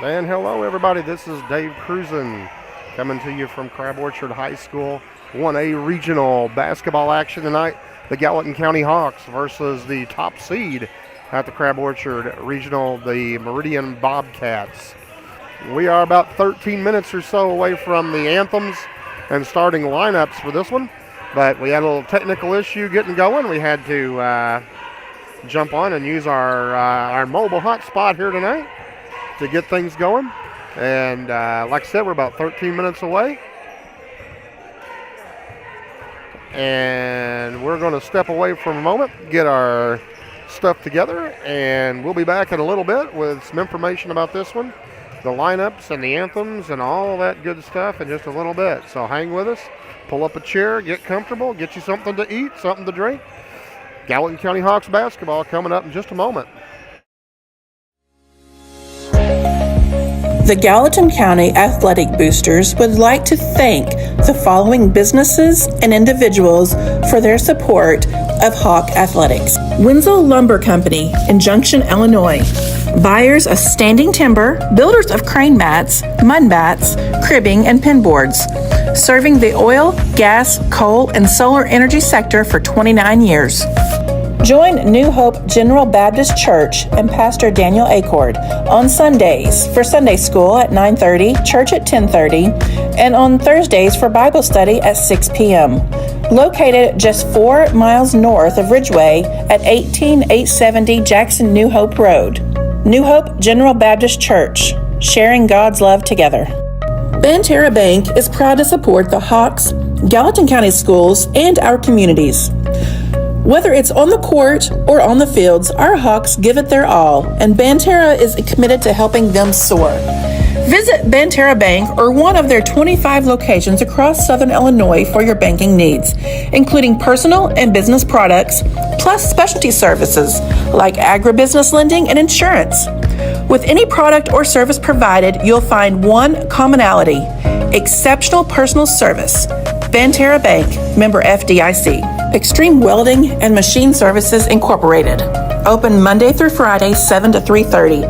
And hello, everybody. This is Dave Cruzen coming to you from Crab Orchard High School. 1A regional basketball action tonight. The Gallatin County Hawks versus the top seed at the Crab Orchard Regional, the Meridian Bobcats. We are about 13 minutes or so away from the anthems and starting lineups for this one, but we had a little technical issue getting going. We had to jump on and use our mobile hotspot here tonight to get things going. And like I said, we're about 13 minutes away. And we're going to step away for a moment, get our stuff together, and we'll be back in a little bit with some information about this one, the lineups and the anthems and all that good stuff in just a little bit. So hang with us, pull up a chair, get comfortable, get you something to eat, something to drink. Gallatin County Hawks basketball coming up in just a moment. The Gallatin County Athletic Boosters would like to thank the following businesses and individuals for their support of Hawk Athletics. Winslow Lumber Company in Junction, Illinois. Buyers of standing timber, builders of crane mats, mud mats, cribbing, and pinboards. Serving the oil, gas, coal, and solar energy sector for 29 years. Join New Hope General Baptist Church and Pastor Daniel Acord on Sundays for Sunday school at 9:30, church at 10:30, and on Thursdays for Bible study at 6 p.m. Located just 4 miles north of Ridgeway at 18870 Jackson New Hope Road. New Hope General Baptist Church, sharing God's love together. Banterra Bank is proud to support the Hawks, Gallatin County schools, and our communities. Whether it's on the court or on the fields, our Hawks give it their all, and Banterra is committed to helping them soar. Visit Banterra Bank or one of their 25 locations across Southern Illinois for your banking needs, including personal and business products, plus specialty services like agribusiness lending and insurance. With any product or service provided, you'll find one commonality: exceptional personal service. Banterra Bank, member FDIC. Extreme Welding and Machine Services Incorporated. Open Monday through Friday, 7 to 3:30.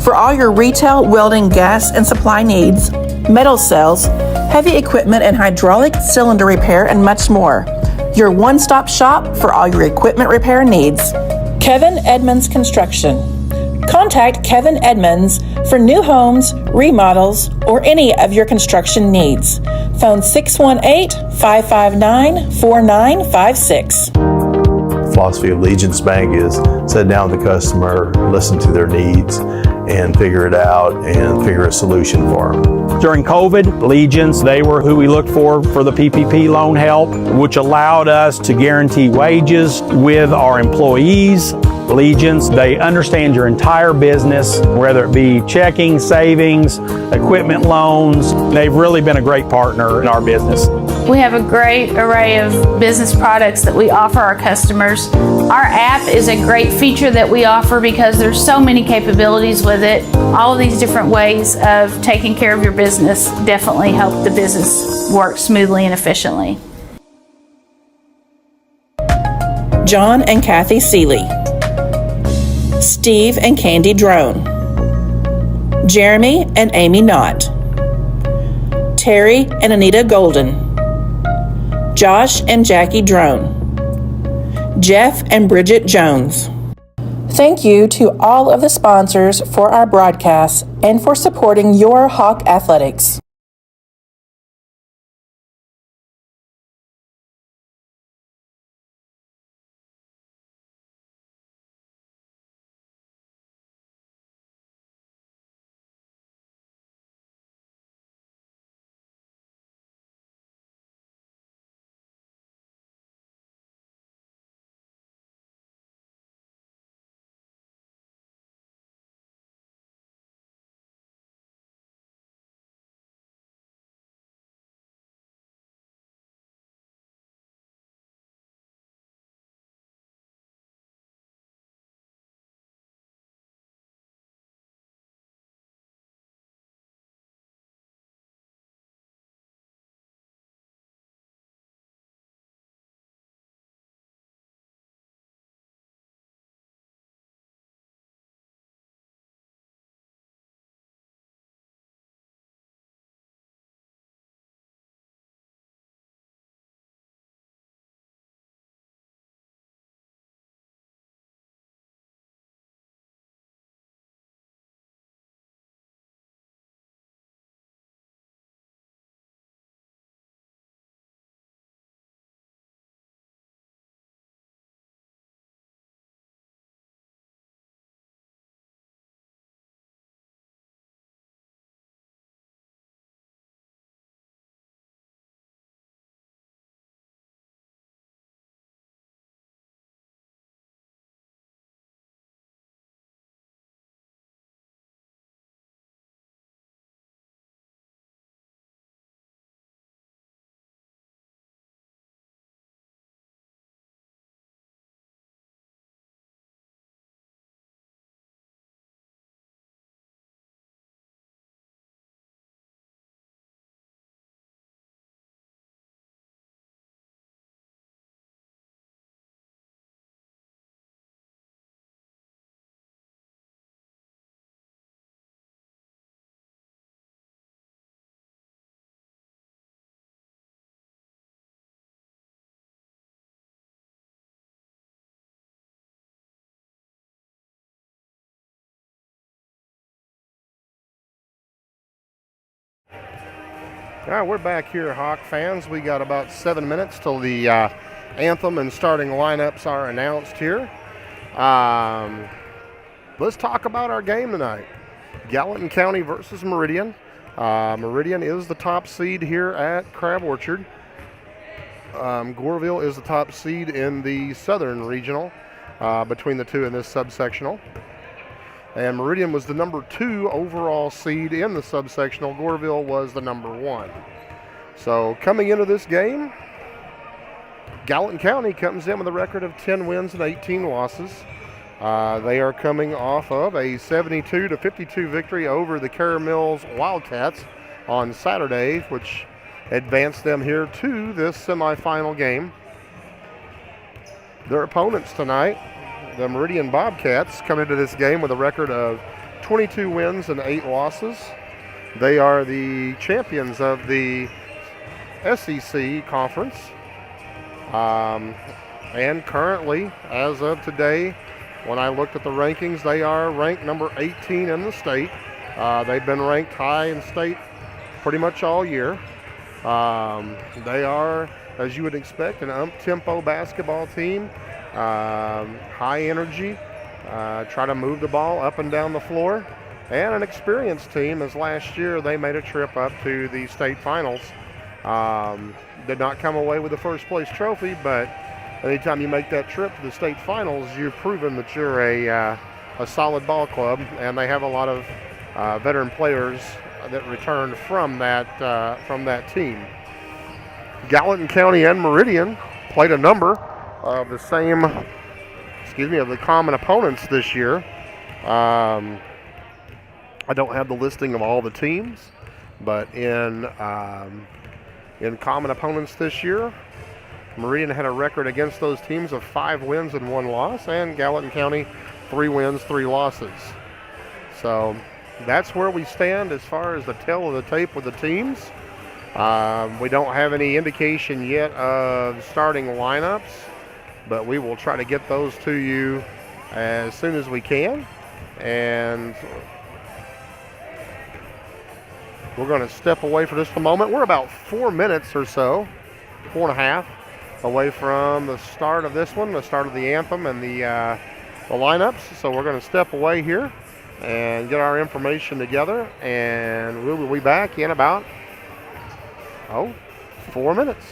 For all your retail, welding, gas, and supply needs, metal sales, heavy equipment and hydraulic cylinder repair, and much more. Your one-stop shop for all your equipment repair needs. Kevin Edmonds Construction. Contact Kevin Edmonds for new homes, remodels, or any of your construction needs. Phone 618-559-4956. Philosophy of Legence Bank is sit down with the customer, listen to their needs, and figure it out and figure a solution for them. During COVID, Legence, they were who we looked for the PPP loan help, which allowed us to guarantee wages with our employees. Legence, they understand your entire business, whether it be checking, savings, equipment loans. They've really been a great partner in our business. We have a great array of business products that we offer our customers. Our app is a great feature that we offer because there's so many capabilities with it. All of these different ways of taking care of your business definitely help the business work smoothly and efficiently. John and Kathy Seeley. Steve and Candy Drone. Jeremy and Amy Knott. Terry and Anita Golden. Josh and Jackie Drone. Jeff and Bridget Jones. Thank you to all of the sponsors for our broadcast and for supporting your Hawk Athletics. All right, we're back here, Hawk fans. We got about 7 minutes till the anthem and starting lineups are announced here. Let's talk about our game tonight. Gallatin County versus Meridian. Meridian is the top seed here at Crab Orchard. Goreville is the top seed in the Southern Regional between the two in this subsectional. And Meridian was the number 2 overall seed in the subsectional. Goreville was the number 1. So coming into this game, Gallatin County comes in with a record of 10 wins and 18 losses. They are coming off of a 72-52 victory over the Carrer Mills Wildcats on Saturday, which advanced them here to this semifinal game. Their opponents tonight, the Meridian Bobcats, come into this game with a record of 22 wins and 8 losses. They are the champions of the SEC conference. And currently, as of today, when I looked at the rankings, they are ranked number 18 in the state. They've been ranked high in state pretty much all year. They are, as you would expect, an up-tempo basketball team. High energy, try to move the ball up and down the floor, and an experienced team, as last year they made a trip up to the state finals. Did not come away with the first place trophy, but anytime you make that trip to the state finals, you've proven that you're a solid ball club, and they have a lot of veteran players that returned from that team. Gallatin County and Meridian played a number of the common opponents this year. I don't have the listing of all the teams, but in common opponents this year, Meridian had a record against those teams of 5 wins and 1 loss, and Gallatin County 3 wins, 3 losses. So that's where we stand as far as the tail of the tape with the teams. We don't have any indication yet of starting lineups, but we will try to get those to you as soon as we can. And we're going to step away for just a moment. We're about 4 minutes or so, 4.5, away from the start of this one, the start of the anthem and the lineups. So we're going to step away here and get our information together, and we will be back in about 4 minutes.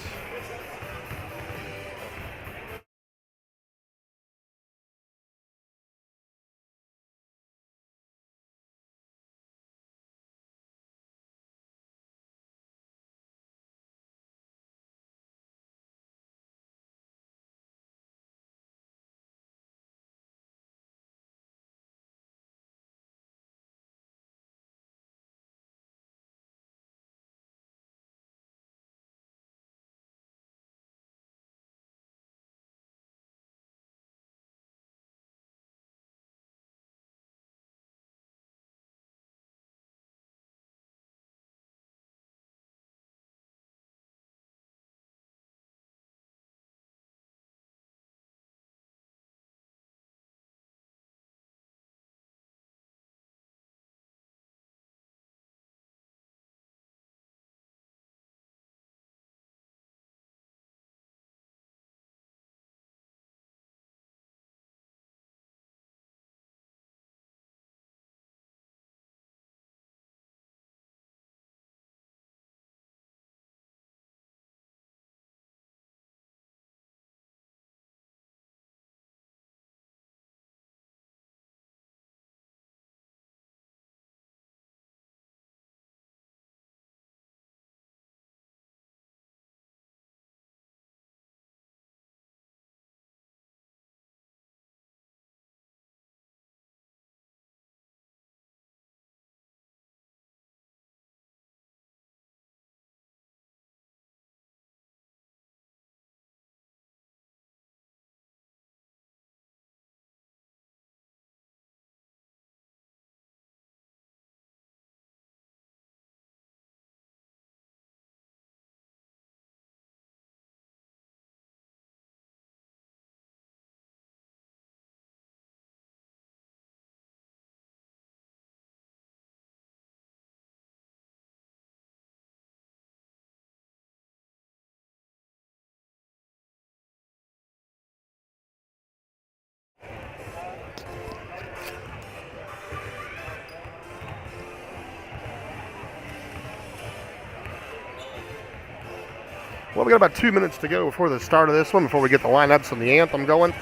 Well, we got about 2 minutes to go before the start of this one, before we get the lineups and the anthem going.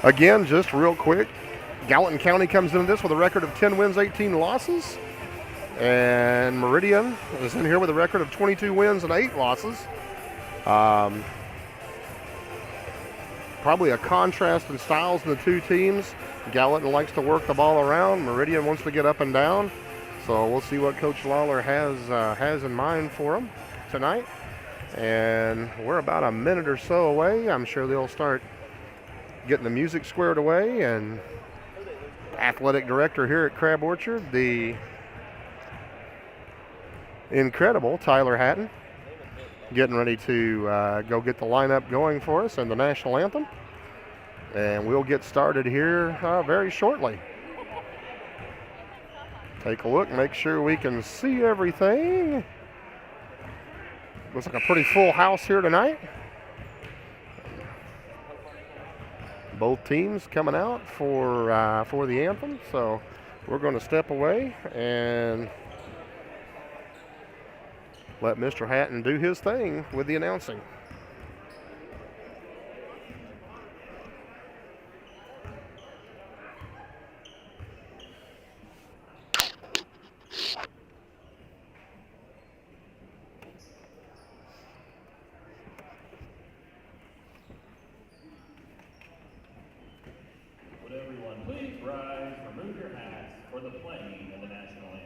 Again, just real quick, Gallatin County comes into this with a record of 10 wins, 18 losses. And Meridian is in here with a record of 22 wins and 8 losses. Probably a contrast in styles in the two teams. Gallatin likes to work the ball around. Meridian wants to get up and down. So we'll see what Coach Lawler has in mind for them tonight. And we're about a minute or so away. I'm sure they'll start getting the music squared away. And athletic director here at Crab Orchard, the incredible Tyler Hatton, getting ready to go get the lineup going for us and the national anthem. And we'll get started here very shortly. Take a look, make sure we can see everything. Looks like a pretty full house here tonight. Both teams coming out for the anthem, so we're going to step away and let Mr. Hatton do his thing with the announcing. Would everyone please rise, remove your hats for the playing of the national anthem.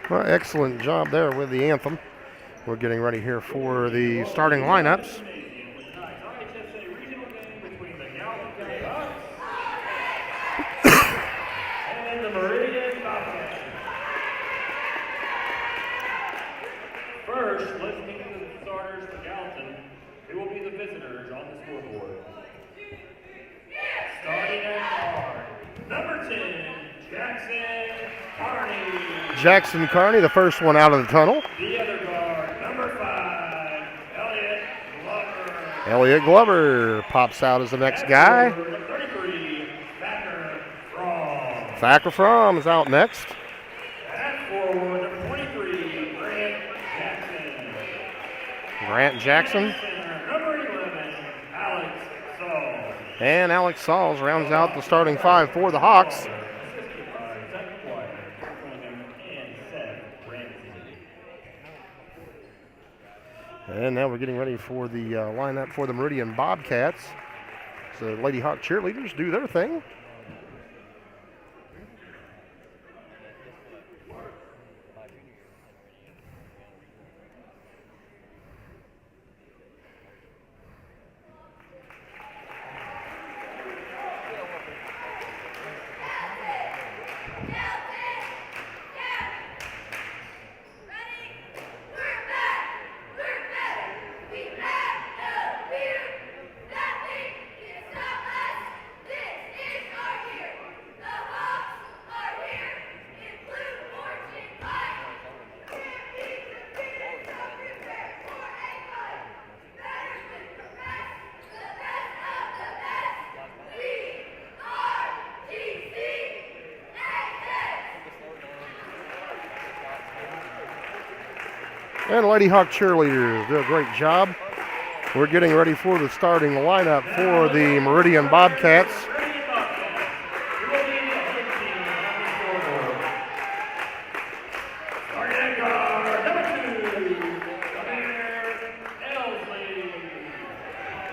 Well, excellent job there with the anthem. We're getting ready here for the starting lineups. And the Meridian Bobcats. First, let's get into the starters for Gallatin, who will be the visitors on the scoreboard. Starting at guard, number 10, Jackson Carney. Jackson Carney, the first one out of the tunnel. The other guard, number 5, Elliot Glover. Elliot Glover pops out as the next guy. 33, Thacker Fromm. Thacker Fromm is out next. At forward, number 23, Grant Jackson. Grant Jackson. Center, number 11, Alex Saul. And Alex Sauls rounds out the starting five for the Hawks. And now we're getting ready for the lineup for the Meridian Bobcats. So Lady Hawk cheerleaders do their thing. And Lady Hawk cheerleaders do a great job. We're getting ready for the starting lineup for the Meridian Bobcats.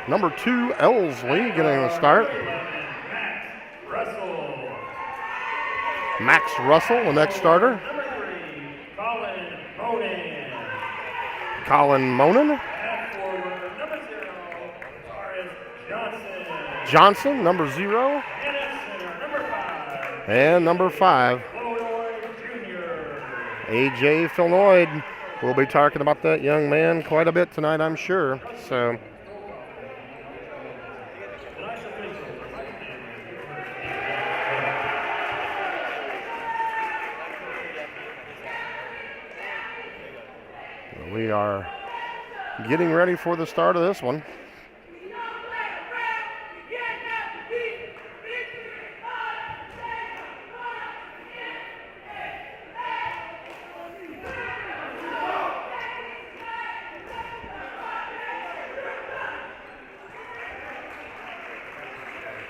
Number 2, Elsley, getting a start. Max Russell, the next starter. Colin Monin. Johnson, number 0. And number 5, A.J. Filnoid. We'll be talking about that young man quite a bit tonight, I'm sure. So, we are getting ready for the start of this one.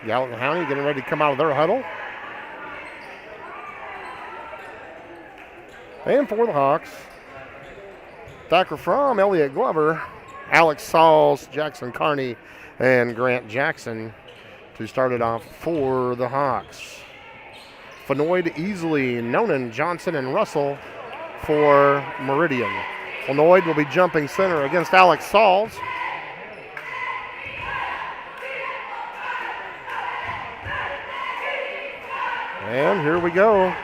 Gallatin County getting ready to come out of their huddle. And for the Hawks, Thacker Fromm, Elliott Glover, Alex Sauls, Jackson Carney, and Grant Jackson to start it off for the Hawks. Fenoyd, Easley, Nonan, Johnson, and Russell for Meridian. Fenoyd will be jumping center against Alex Sauls. And here we go.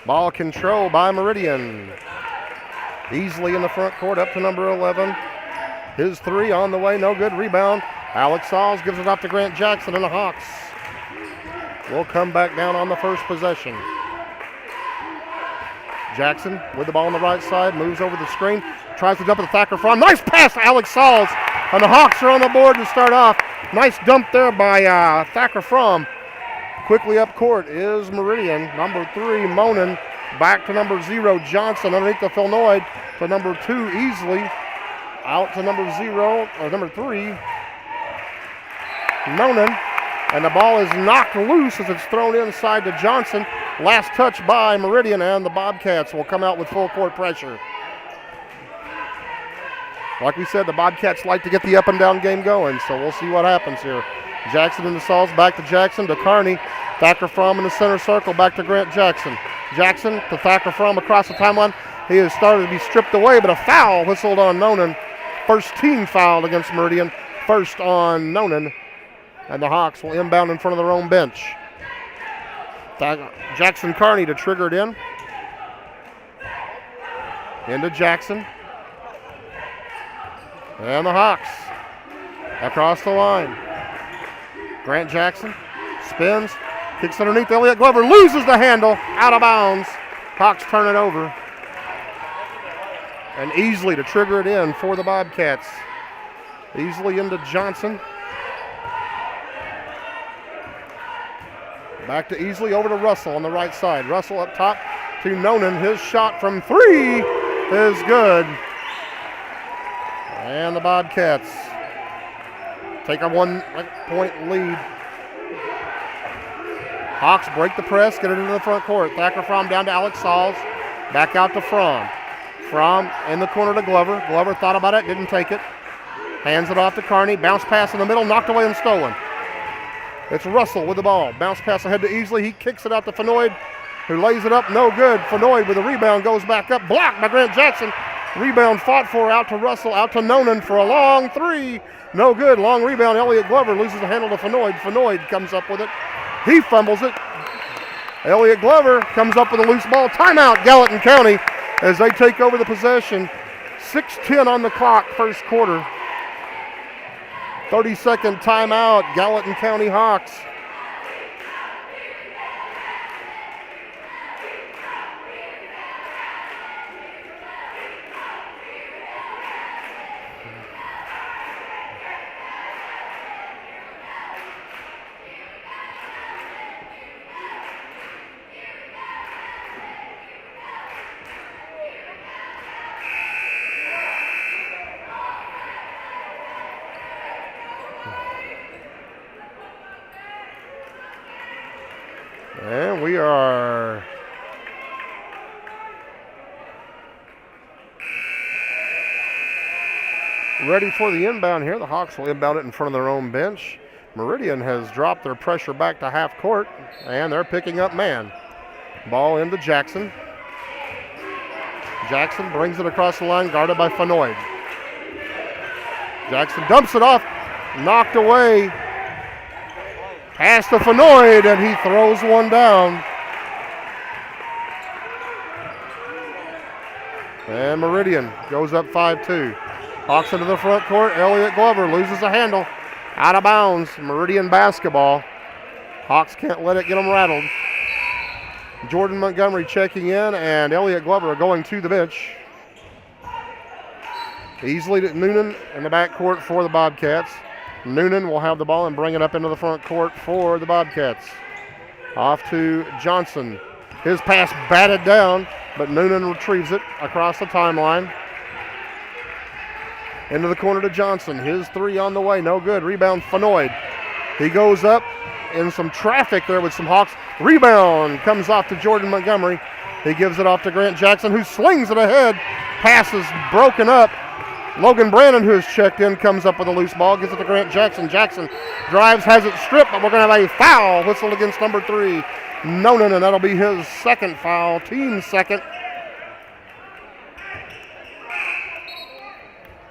Ball control by Meridian. Easily in the front court up to number 11. His 3 on the way, no good. Rebound. Alex Sauls gives it up to Grant Jackson, and the Hawks will come back down on the first possession. Jackson with the ball on the right side, moves over the screen, tries to dump it to Thacker Fromm. Nice pass to Alex Sauls, and the Hawks are on the board to start off. Nice dump there by Thacker Fromm. Quickly up court is Meridian. Number 3, Monin. Back to number 0, Johnson. Underneath the Filnoid to number 2, Easley. Out to number 0, or number 3, Monin. And the ball is knocked loose as it's thrown inside to Johnson. Last touch by Meridian, and the Bobcats will come out with full court pressure. Like we said, the Bobcats like to get the up and down game going, so we'll see what happens here. Jackson in the Sauls, back to Jackson, to Carney. Thacker Fromm in the center circle, back to Grant Jackson. Jackson to Thacker Fromm across the timeline. He has started to be stripped away, but a foul whistled on Nonan. First team foul against Meridian, first on Nonan. And the Hawks will inbound in front of their own bench. Jackson Carney to trigger it in. Into Jackson. And the Hawks across the line. Grant Jackson spins, kicks underneath. Elliott Glover loses the handle, out of bounds. Hawks turn it over. And Easley to trigger it in for the Bobcats. Easley into Johnson. Back to Easley, over to Russell on the right side. Russell up top to Nonan. His shot from 3 is good. And the Bobcats take a 1-point lead. Hawks break the press, get it into the front court. Thacker Fromm down to Alex Sauls. Back out to Fromm. Fromm in the corner to Glover. Glover thought about it, didn't take it. Hands it off to Carney. Bounce pass in the middle, knocked away and stolen. It's Russell with the ball. Bounce pass ahead to Easley. He kicks it out to Fenoyd, who lays it up. No good. Fenoyd with a rebound goes back up. Blocked by Grant Jackson. Rebound fought for, out to Russell, out to Nonan for a long 3. No good. Long rebound. Elliott Glover loses the handle to Fenoyd. Fenoyd comes up with it. He fumbles it. Elliott Glover comes up with a loose ball. Timeout, Gallatin County, as they take over the possession. 6:10 on the clock, first quarter. 30-second timeout, Gallatin County Hawks. And we are ready for the inbound here. The Hawks will inbound it in front of their own bench. Meridian has dropped their pressure back to half court, and they're picking up man. Ball into Jackson. Jackson brings it across the line, guarded by Fenoyd. Jackson dumps it off, knocked away. Pass to Fenoyd, and he throws one down. And Meridian goes up 5-2. Hawks into the front court. Elliott Glover loses a handle. Out of bounds. Meridian basketball. Hawks can't let it get them rattled. Jordan Montgomery checking in, and Elliott Glover going to the bench. Easily to Noonan in the backcourt for the Bobcats. Noonan will have the ball and bring it up into the front court for the Bobcats. Off to Johnson. His pass batted down, but Noonan retrieves it across the timeline. Into the corner to Johnson. His three on the way. No good. Rebound Fenoyd. He goes up in some traffic there with some Hawks. Rebound comes off to Jordan Montgomery. He gives it off to Grant Jackson, who slings it ahead. Pass is broken up. Logan Brannon, who has checked in, comes up with a loose ball. Gives it to Grant Jackson. Jackson drives, has it stripped, but we're going to have a foul whistled against number 3, Nonan, and that'll be his second foul, team second.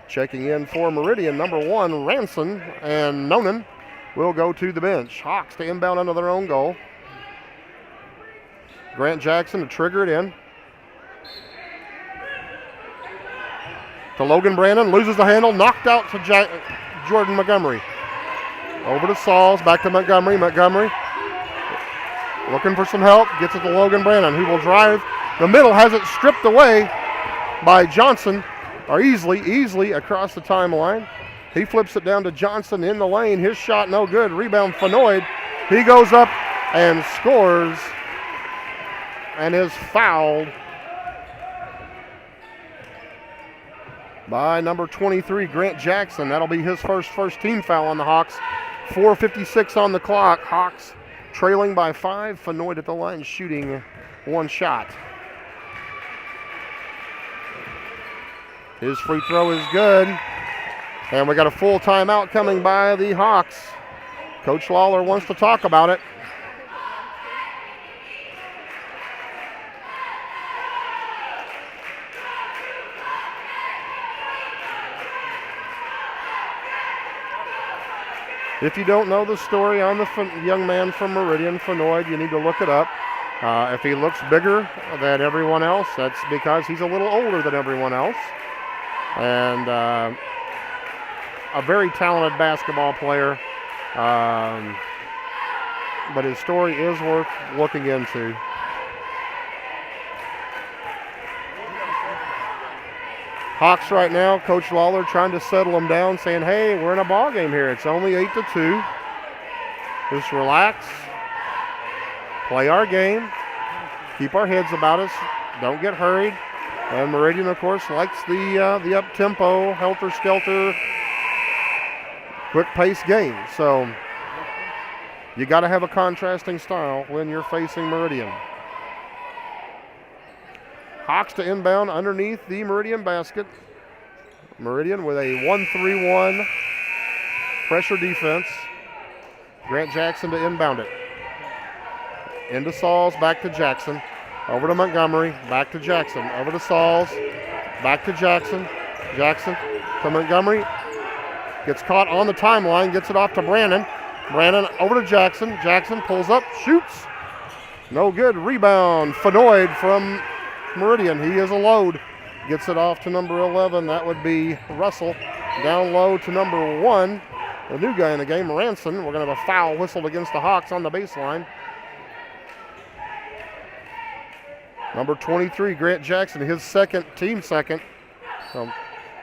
Checking in for Meridian, number 1, Ranson, and Nonan will go to the bench. Hawks to inbound under their own goal. Grant Jackson to trigger it in. To Logan Brannon, loses the handle, knocked out to Jordan Montgomery. Over to Sauls, back to Montgomery. Montgomery looking for some help, gets it to Logan Brannon, who will drive. The middle has it stripped away by Johnson, or easily across the timeline. He flips it down to Johnson in the lane. His shot no good. Rebound Fenoyd. He goes up and scores and is fouled by number 23, Grant Jackson. That'll be his first team foul on the Hawks. 4:56 on the clock. Hawks trailing by 5. Fenoyd at the line shooting one shot. His free throw is good. And we got a full timeout coming by the Hawks. Coach Lawler wants to talk about it. If you don't know the story on the young man from Meridian, Fenoyd, you need to look it up. If he looks bigger than everyone else, that's because he's a little older than everyone else. And a very talented basketball player. But his story is worth looking into. Hawks right now, Coach Lawler trying to settle them down, saying, hey, we're in a ball game here. It's only 8-2. Just relax. Play our game. Keep our heads about us. Don't get hurried. And Meridian, of course, likes the up-tempo, helter-skelter, quick-paced game. So you got to have a contrasting style when you're facing Meridian. Hawks to inbound underneath the Meridian basket. Meridian with a 1-3-1 pressure defense. Grant Jackson to inbound it. Into Sauls, back to Jackson. Over to Montgomery, back to Jackson. Over to Sauls, back to Jackson. Jackson to Montgomery. Gets caught on the timeline, gets it off to Brannon. Brannon over to Jackson. Jackson pulls up, shoots. No good. Rebound. Fenoyd from Meridian. He is a load. Gets it off to number 11. That would be Russell. Down low to number 1. The new guy in the game, Ranson. We're going to have a foul whistled against the Hawks on the baseline. Number 23, Grant Jackson, his team second. So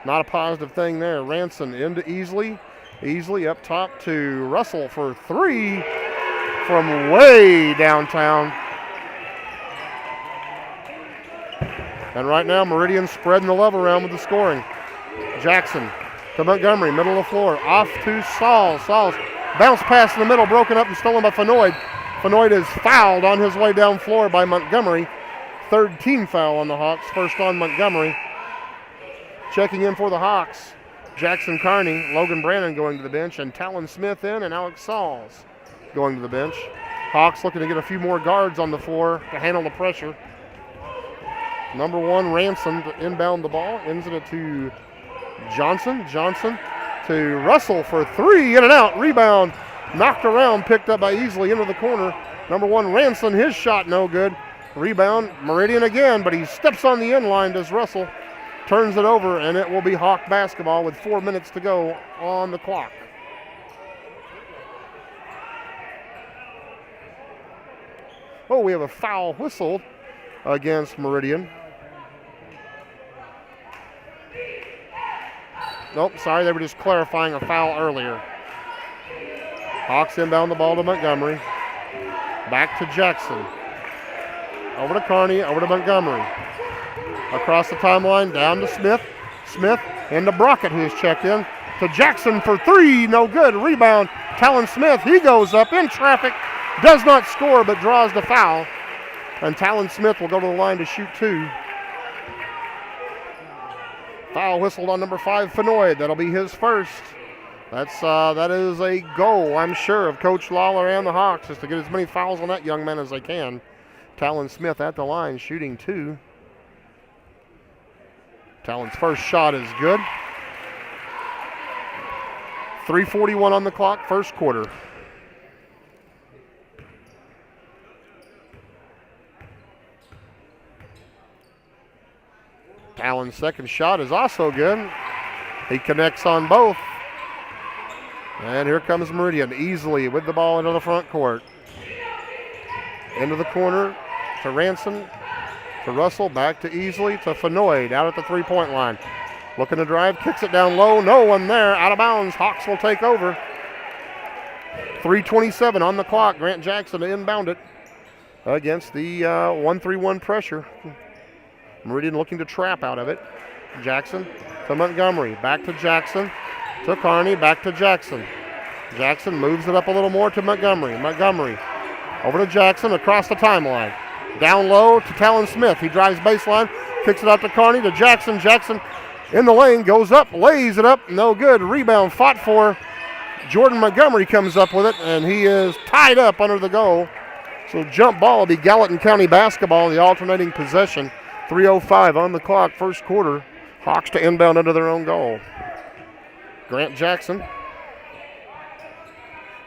not a positive thing there. Ranson into Easley. Easley up top to Russell for 3 from way downtown. And right now, Meridian spreading the love around with the scoring. Jackson to Montgomery, middle of the floor. Off to Sauls. Sauls bounce pass in the middle, broken up and stolen by Fenoyd. Fenoyd is fouled on his way down floor by Montgomery. Third team foul on the Hawks, first on Montgomery. Checking in for the Hawks, Jackson Carney, Logan Brannon going to the bench, and Talon Smith in, and Alex Sauls going to the bench. Hawks looking to get a few more guards on the floor to handle the pressure. Number 1, Ransom to inbound the ball, ends it to Johnson. Johnson to Russell for 3, in and out, rebound, knocked around, picked up by Easley into the corner. Number 1, Ransom, his shot no good. Rebound, Meridian again, but he steps on the end line, does Russell. Turns it over, and it will be Hawk basketball with 4 minutes to go on the clock. Oh, we have a foul whistled against Meridian. Nope, sorry, they were just clarifying a foul earlier. Hawks inbound the ball to Montgomery. Back to Jackson. Over to Carney, over to Montgomery. Across the timeline, down to Smith. Smith into Brockett, who's checked in. To Jackson for 3, no good. Rebound, Talon Smith, he goes up in traffic. Does not score, but draws the foul. And Talon Smith will go to the line to shoot 2. Foul whistled on number 5, Fenoyd. That'll be his first. That is a goal, I'm sure, of Coach Lawler and the Hawks, is to get as many fouls on that young man as they can. Talon Smith at the line, shooting 2. Talon's first shot is good. 3:41 on the clock, first quarter. Talon's second shot is also good. He connects on both. And here comes Meridian easily with the ball into the front court. Into the corner to Ransom, to Russell, back to Easley, to Fenoyd out at the three-point line. Looking to drive, kicks it down low, no one there, out of bounds. Hawks will take over. 3:27 on the clock. Grant Jackson to inbound it against the 1-3-1 pressure. Meridian looking to trap out of it. Jackson to Montgomery, back to Jackson, to Carney, back to Jackson. Jackson moves it up a little more to Montgomery. Montgomery over to Jackson across the timeline. Down low to Talon Smith. He drives baseline, kicks it out to Carney, to Jackson. Jackson in the lane, goes up, lays it up, no good. Rebound fought for. Jordan Montgomery comes up with it, and he is tied up under the goal. So jump ball will be Gallatin County basketball, the alternating possession. 3:05 on the clock, first quarter. Hawks to inbound under their own goal. Grant Jackson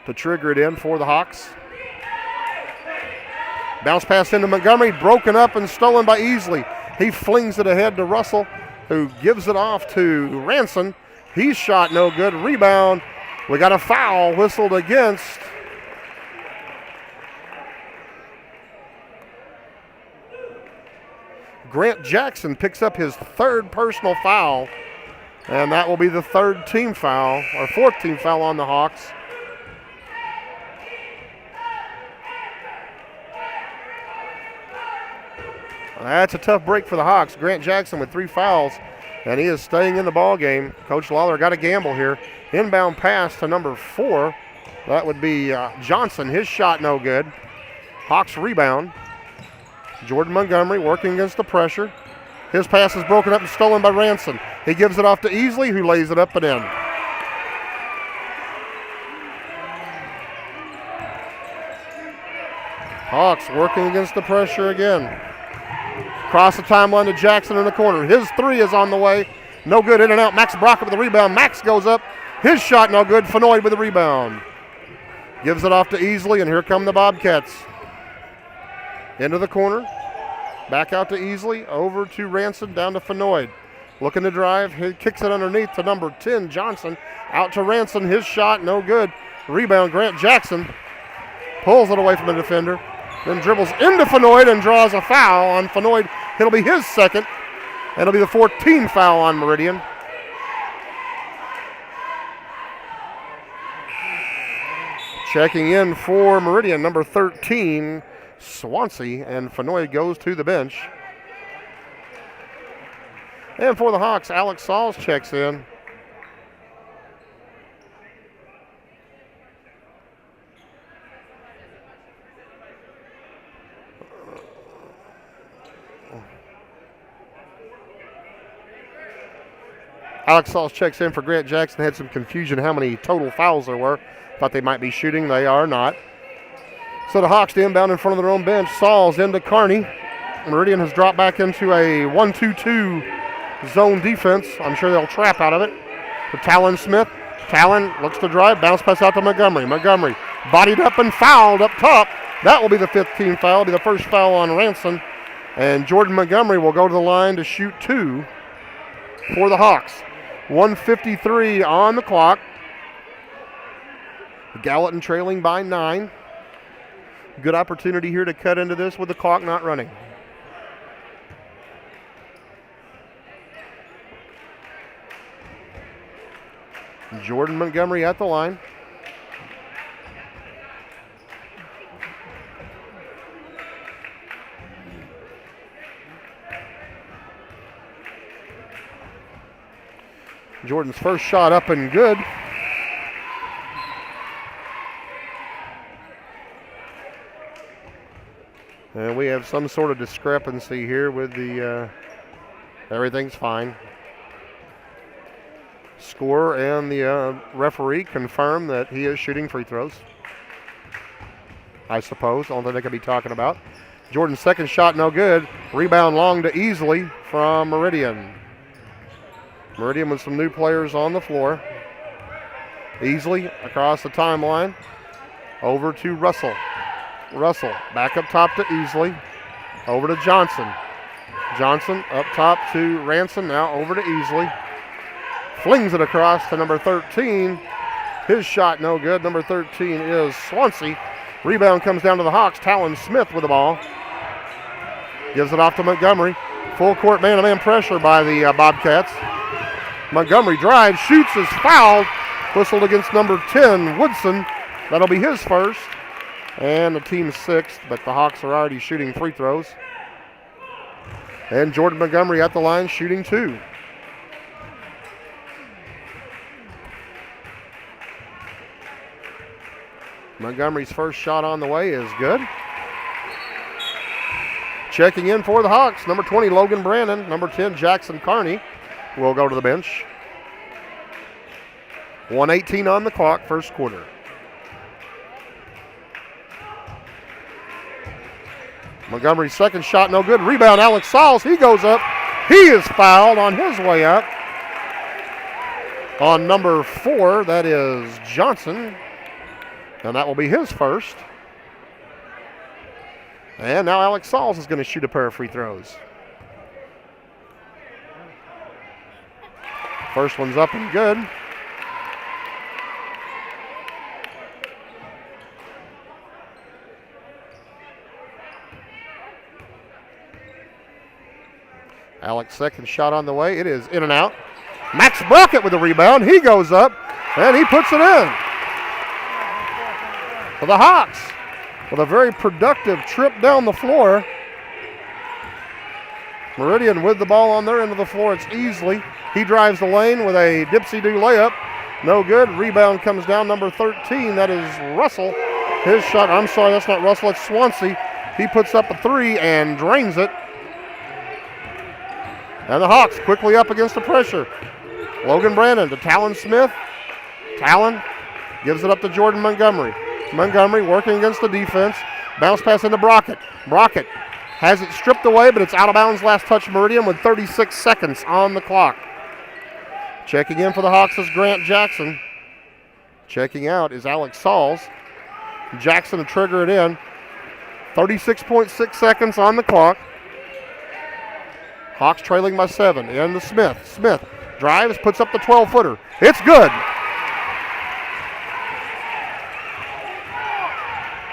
to trigger it in for the Hawks. Bounce pass into Montgomery, broken up and stolen by Easley. He flings it ahead to Russell, who gives it off to Ransom. He's shot no good. Rebound. We got a foul whistled against Grant Jackson. Picks up his third personal foul, and that will be the third team foul, or fourth team foul on the Hawks. That's a tough break for the Hawks. Grant Jackson with 3 fouls, and he is staying in the ball game. Coach Lawler got a gamble here. Inbound pass to number 4. That would be Johnson. His shot no good. Hawks rebound. Jordan Montgomery working against the pressure. His pass is broken up and stolen by Ransom. He gives it off to Easley, who lays it up and in. Hawks working against the pressure again. Across the timeline to Jackson in the corner. His 3 is on the way. No good, in and out. Max Brockett with the rebound. Max goes up. His shot no good. Fenoyd with the rebound. Gives it off to Easley, and here come the Bobcats. Into the corner. Back out to Easley. Over to Ransom. Down to Fenoyd. Looking to drive. He kicks it underneath to number 10, Johnson. Out to Ransom. His shot no good. Rebound, Grant Jackson. Pulls it away from the defender. Then dribbles into Fenoyd and draws a foul on Fenoyd. It'll be his second. And it'll be the 14th foul on Meridian. Checking in for Meridian, number 13, Swansea, and Fenoyd goes to the bench. And for the Hawks, Alex Sauls checks in. Alex Sauls checks in for Grant Jackson. Had some confusion how many total fouls there were. Thought they might be shooting. They are not. So the Hawks to inbound in front of their own bench. Sauls into Kearney. Meridian has dropped back into a 1-2-2 zone defense. I'm sure they'll trap out of it. To Talon Smith. Talon looks to drive. Bounce pass out to Montgomery. Montgomery bodied up and fouled up top. That will be the 15th foul. It'll be the first foul on Ranson. And Jordan Montgomery will go to the line to shoot 2 for the Hawks. 1:53 on the clock. Gallatin trailing by 9. Good opportunity here to cut into this with the clock not running. Jordan Montgomery at the line. Jordan's first shot up and good. And we have some sort of discrepancy here with the, everything's fine. Scorer and the referee confirm that he is shooting free throws. I suppose, only thing they could be talking about. Jordan's second shot no good. Rebound long to Easley from Meridian. Meridian with some new players on the floor. Easley across the timeline. Over to Russell. Russell back up top to Easley. Over to Johnson. Johnson up top to Ranson. Now over to Easley. Flings it across to number 13. His shot no good. Number 13 is Swansea. Rebound comes down to the Hawks. Talon Smith with the ball. Gives it off to Montgomery. Full court man-to-man pressure by the Bobcats. Montgomery drives, shoots, is fouled. Whistled against number 10, Woodson. That'll be his first. And the team's 6th, but the Hawks are already shooting free throws. And Jordan Montgomery at the line shooting 2. Montgomery's first shot on the way is good. Checking in for the Hawks, number 20, Logan Brandon. Number 10, Jackson Kearney will go to the bench. 1:18 on the clock, first quarter. Montgomery's second shot no good. Rebound, Alex Sauls. He goes up. He is fouled on his way up. On number 4, that is Johnson. And that will be his first. And now Alex Sauls is going to shoot a pair of free throws. First one's up and good. Alex second shot on the way. It is in and out. Max Brockett with the rebound. He goes up and he puts it in. For the Hawks with a very productive trip down the floor. Meridian with the ball on their end of the floor. It's Easley. He drives the lane with a dipsy-do layup. No good. Rebound comes down, number 13. That is Russell. His shot, I'm sorry, that's not Russell, it's Swansea. He puts up a 3 and drains it. And the Hawks quickly up against the pressure. Logan Brandon to Talon Smith. Talon gives it up to Jordan Montgomery. Montgomery working against the defense. Bounce pass into Brockett. Brockett has it stripped away, but it's out of bounds. Last touch Meridian with 36 seconds on the clock. Checking in for the Hawks is Grant Jackson. Checking out is Alex Sauls. Jackson to trigger it in. 36.6 seconds on the clock. Hawks trailing by 7. In to Smith. Smith drives, puts up the 12-footer. It's good.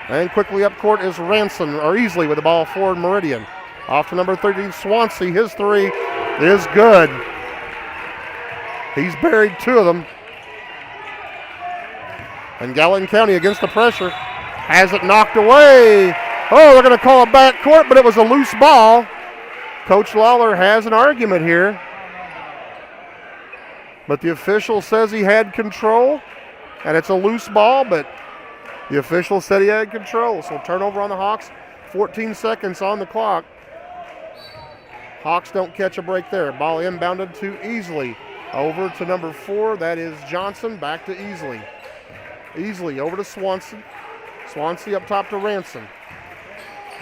And quickly up court is Easley with the ball for Meridian. Off to number 13, Swansea. His 3 is good. He's buried 2 of them. And Gallatin County against the pressure has it knocked away. Oh, they're going to call a backcourt, but it was a loose ball. Coach Lawler has an argument here. But the official says he had control, and it's a loose ball, but the official said he had control. So turnover on the Hawks, 14 seconds on the clock. Hawks don't catch a break there. Ball inbounded to Easley. Over to number 4, that is Johnson, back to Easley. Easley over to Swanson. Swansea up top to Ransom.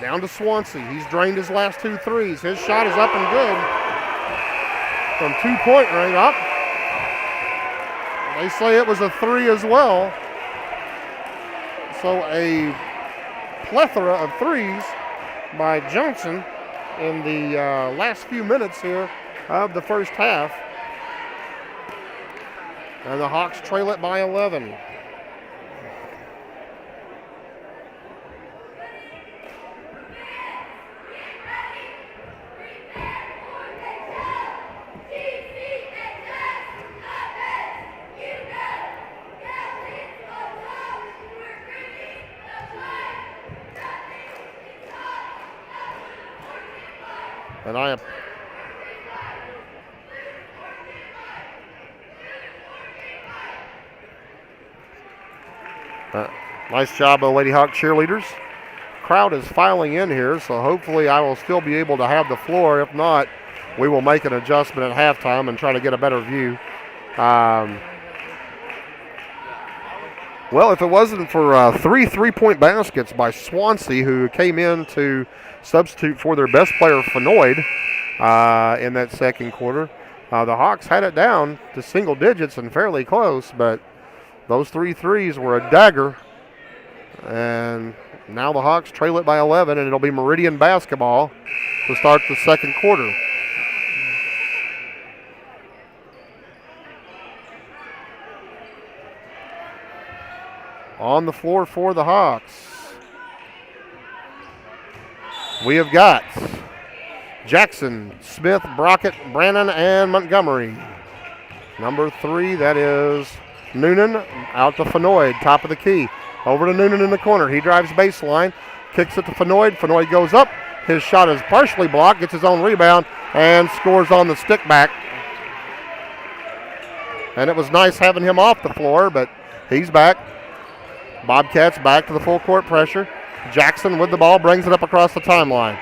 Down to Swansea. He's drained his last 2 threes. His shot is up and good. From 2-point range up. They say it was a 3 as well. So a plethora of threes by Johnson in the last few minutes here of the first half. And the Hawks trail it by 11. And nice job of the Lady Hawk cheerleaders. Crowd is filing in here, so hopefully I will still be able to have the floor. If not, we will make an adjustment at halftime and try to get a better view. Well, if it wasn't for 3 3-point baskets by Swansea, who came in to substitute for their best player, Fenoyd, in that second quarter, the Hawks had it down to single digits and fairly close, but those 3 threes were a dagger. And now the Hawks trail it by 11, and it'll be Meridian basketball to start the second quarter. On the floor for the Hawks, we have got Jackson, Smith, Brockett, Brannon, and Montgomery. Number 3, that is Noonan, out to Fenoyd, top of the key. Over to Noonan in the corner. He drives baseline, kicks it to Fenoyd. Fenoyd goes up. His shot is partially blocked, gets his own rebound, and scores on the stick back. And it was nice having him off the floor, but he's back. Bobcats back to the full court pressure. Jackson with the ball brings it up across the timeline.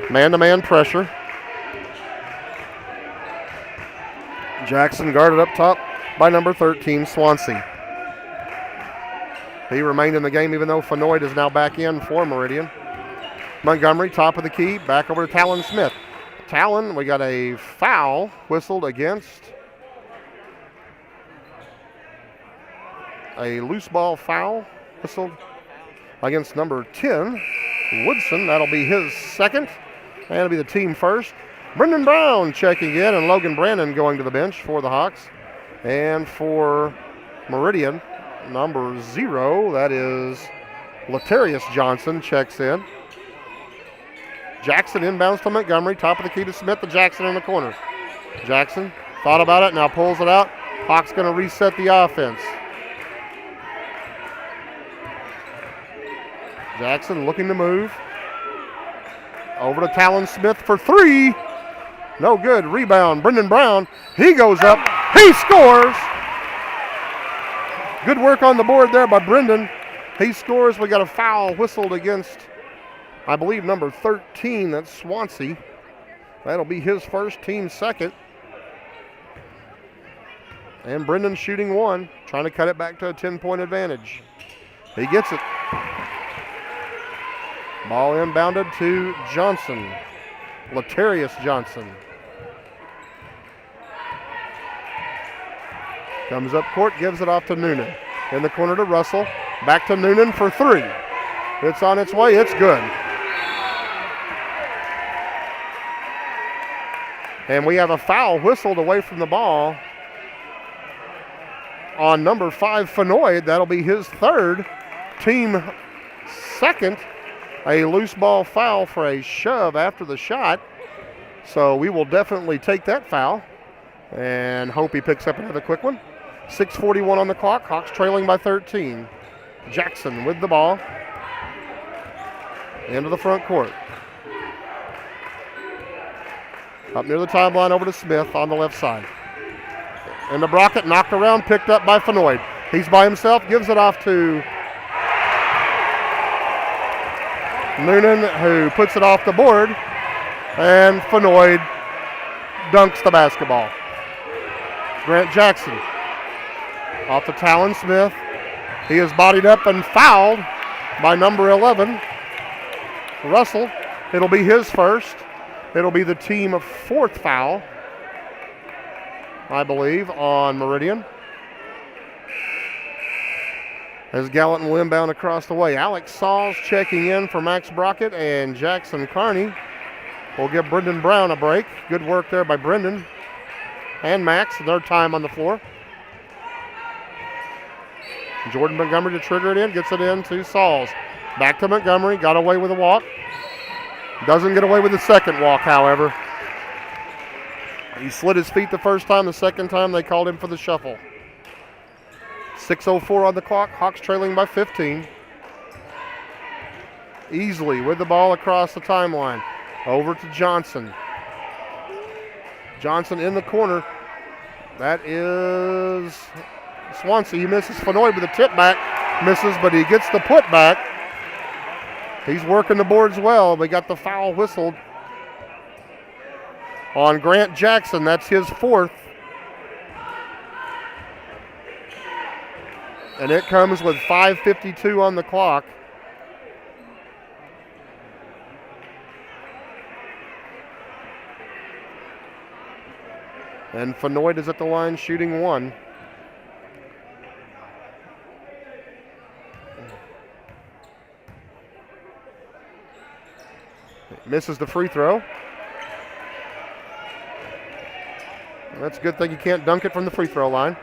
Man-to-man pressure. Jackson guarded up top by number 13, Swansea. He remained in the game even though Fenoyd is now back in for Meridian. Montgomery, top of the key, back over to Talon Smith. Talon, we got a foul whistled against. A loose ball foul whistled against number 10, Woodson. That'll be his second, and it'll be the team first. Brendan Brown checking in, and Logan Brandon going to the bench for the Hawks. And for Meridian, number 0, that is Latarius Johnson, checks in. Jackson inbounds to Montgomery, top of the key to Smith, to Jackson in the corner. Jackson thought about it, now pulls it out. Hawks going to reset the offense. Jackson looking to move. Over to Talon Smith for 3. No good. Rebound. Brendan Brown. He goes up. He scores. Good work on the board there by Brendan. He scores. We got a foul whistled against, I believe, number 13. That's Swansea. That'll be his first, team second. And Brendan shooting 1, trying to cut it back to a 10-point advantage. He gets it. Ball inbounded to Johnson, Latarius Johnson. Comes up court, gives it off to Noonan. In the corner to Russell, back to Noonan for 3. It's on its way, it's good. And we have a foul whistled away from the ball on number 5, Fenoyd. That'll be his third, team second. A loose ball foul for a shove after the shot. So we will definitely take that foul and hope he picks up another quick one. 6:41 on the clock. Hawks trailing by 13. Jackson with the ball. Into the front court. Up near the timeline over to Smith on the left side. And the Brockett knocked around, picked up by Fenoyd. He's by himself, gives it off to Noonan, who puts it off the board, and Fenoyd dunks the basketball. Grant Jackson. Off to Talon Smith. He is bodied up and fouled by number 11, Russell. It'll be his first. It'll be the team of fourth foul, I believe, on Meridian. As Gallatin will inbound across the way. Alex Sauls checking in for Max Brockett, and Jackson Carney will give Brendan Brown a break. Good work there by Brendan and Max, their time on the floor. Jordan Montgomery to trigger it in, gets it in to Sauls. Back to Montgomery, got away with a walk. Doesn't get away with the second walk, however. He slid his feet the first time, the second time they called him for the shuffle. 6:04 on the clock, Hawks trailing by 15. Easily with the ball across the timeline. Over to Johnson. Johnson in the corner. That is Swansea. He misses Fenoy with a tip back. Misses, but he gets the put back. He's working the boards well. We got the foul whistled on Grant Jackson. That's his fourth. And it comes with 5:52 on the clock. And Fenoy is at the line shooting one. Misses the free throw. That's a good thing you can't dunk it from the free throw line.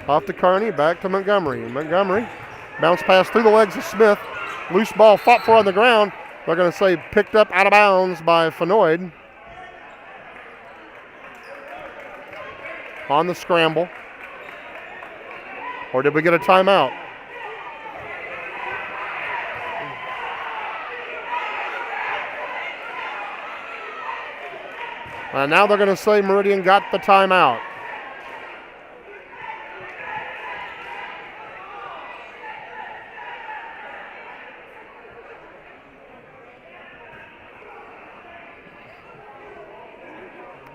Off to Carney, back to Montgomery. Montgomery, bounce pass through the legs of Smith. Loose ball fought for on the ground. They're going to say picked up out of bounds by Fenoy. On the scramble. Or did we get a timeout? Now they're going to say Meridian got the timeout.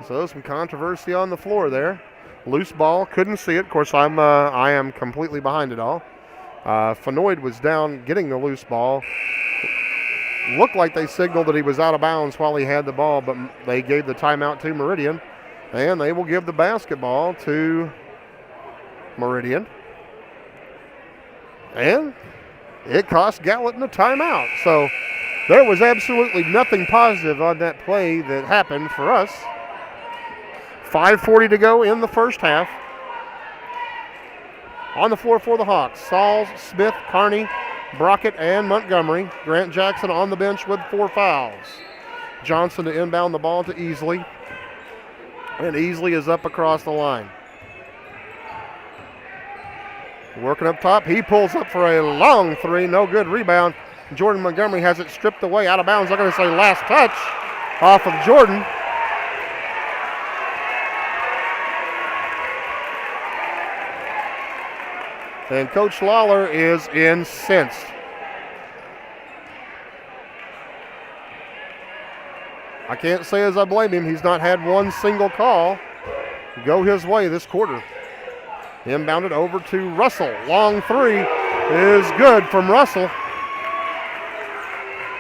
So some controversy on the floor there. Loose ball, couldn't see it. Of course, I am completely behind it all. Fenoy was down getting the loose ball. Looked like they signaled that he was out of bounds while he had the ball, but they gave the timeout to Meridian, and they will give the basketball to Meridian. And it cost Gallatin a timeout. So there was absolutely nothing positive on that play that happened for us. 5:40 to go in the first half. On the floor for the Hawks, Sauls, Smith, Carney, Brockett, and Montgomery. Grant Jackson on the bench with 4 fouls. Johnson to inbound the ball to Easley. And Easley is up across the line. Working up top, he pulls up for a long three, no good. Rebound. Jordan Montgomery has it stripped away, out of bounds. They're going to say last touch off of Jordan. And Coach Lawler is incensed. I can't say as I blame him. He's not had one single call go his way this quarter. Inbounded over to Russell. Long three is good from Russell.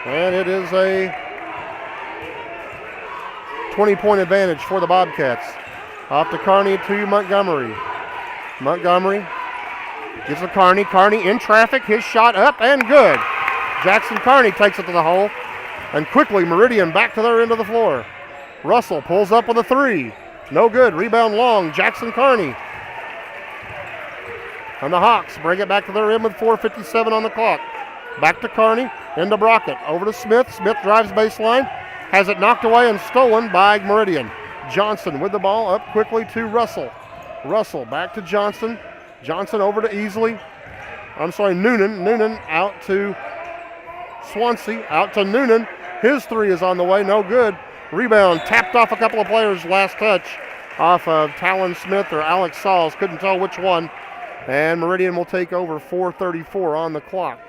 And it is a 20-point advantage for the Bobcats. Off to Carney to Montgomery. Montgomery gives to Carney. Carney in traffic. His shot up and good. Jackson Carney takes it to the hole. And quickly Meridian back to their end of the floor. Russell pulls up with a three. No good. Rebound long. Jackson Carney. And the Hawks bring it back to their end with 4:57 on the clock. Back to Carney. Into Brockett. Over to Smith. Smith drives baseline. Has it knocked away and stolen by Meridian. Johnson with the ball up quickly to Russell. Russell back to Johnson. Johnson over to Easley. Noonan. Noonan out to Swansea. Out to Noonan. His three is on the way. No good. Rebound tapped off a couple of players. Last touch off of Talon Smith or Alex Sauls. Couldn't tell which one. And Meridian will take over. 4:34 on the clock.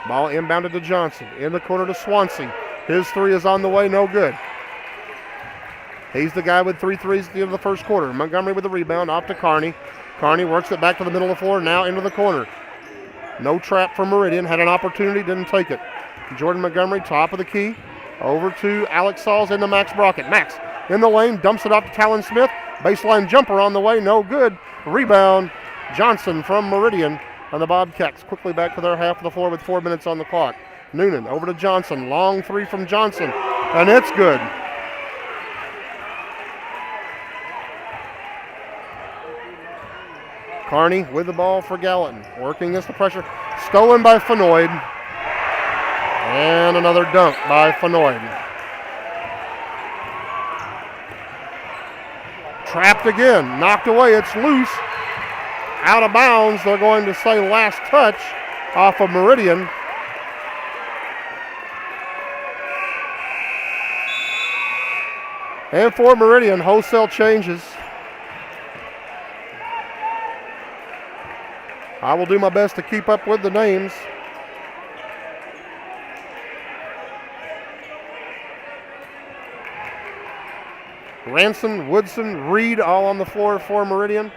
Ball inbounded to Johnson. In the corner to Swansea. His three is on the way. No good. He's the guy with 3 threes at the end of the first quarter. Montgomery with the rebound, off to Kearney. Kearney works it back to the middle of the floor, now into the corner. No trap for Meridian, had an opportunity, didn't take it. Jordan Montgomery, top of the key, over to Alex Sauls into Max Brockett. Max in the lane, dumps it off to Talon Smith. Baseline jumper on the way, no good. Rebound, Johnson from Meridian, and the Bobcats quickly back to their half of the floor with 4 minutes on the clock. Noonan over to Johnson, long three from Johnson, and it's good. Kearney with the ball for Gallatin, working against the pressure. Stolen by Fenoyd. And another dunk by Fenoyd. Trapped again, knocked away, it's loose. Out of bounds, they're going to say last touch off of Meridian. And for Meridian, wholesale changes. I will do my best to keep up with the names. Ranson, Woodson, Reed all on the floor for Meridian.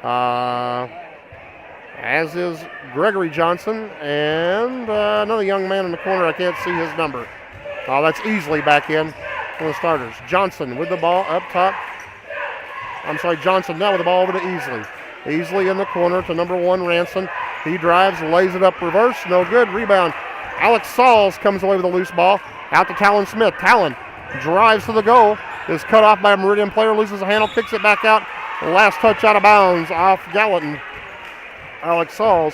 As is Gregory Johnson and another young man in the corner. I can't see his number. Oh, that's easily back in for the starters. Johnson with the ball up top. Johnson now with the ball over to Easley. Easley in the corner to number 1, Ranson. He drives, lays it up reverse. No good. Rebound. Alex Sauls comes away with a loose ball. Out to Talon Smith. Talon drives to the goal. Is cut off by a Meridian player. Loses the handle. Kicks it back out. Last touch out of bounds off Gallatin. Alex Sauls.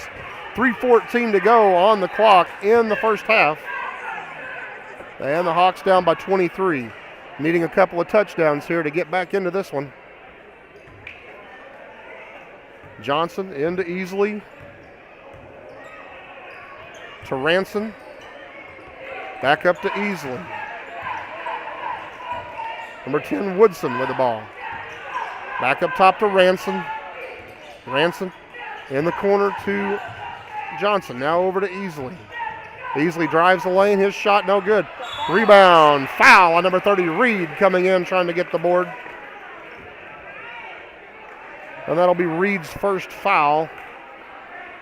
3:14 to go on the clock in the first half. And the Hawks down by 23. Needing a couple of touchdowns here to get back into this one. Johnson into Easley. To Ranson. Back up to Easley. Number 10, Woodson with the ball. Back up top to Ranson. Ranson in the corner to Johnson. Now over to Easley. Easley drives the lane. His shot no good. Rebound. Foul on number 30, Reed, coming in trying to get the board. And that'll be Reed's first foul.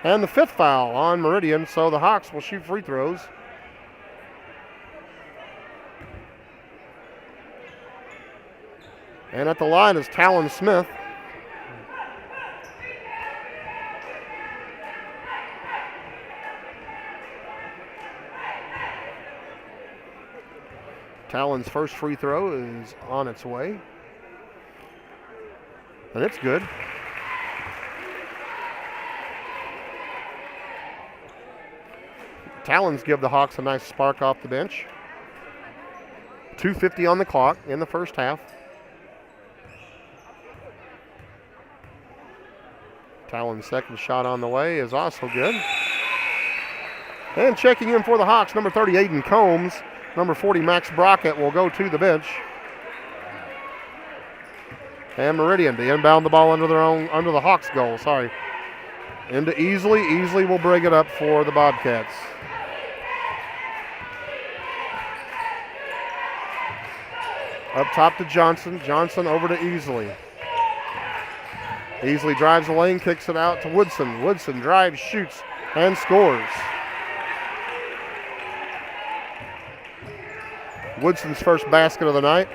And the 5th foul on Meridian. So the Hawks will shoot free throws. And at the line is Talon Smith. Talon's first free throw is on its way. And it's good. Talons give the Hawks a nice spark off the bench. 2:50 on the clock in the first half. Talon's second shot on the way is also good. And checking in for the Hawks, number 30, Aiden Combs. Number 40, Max Brockett, will go to the bench. And Meridian to inbound the ball under the Hawks' goal. Into Easley. Easley will bring it up for the Bobcats. Up top to Johnson. Johnson over to Easley. Easley drives the lane, kicks it out to Woodson. Woodson drives, shoots, and scores. Woodson's first basket of the night.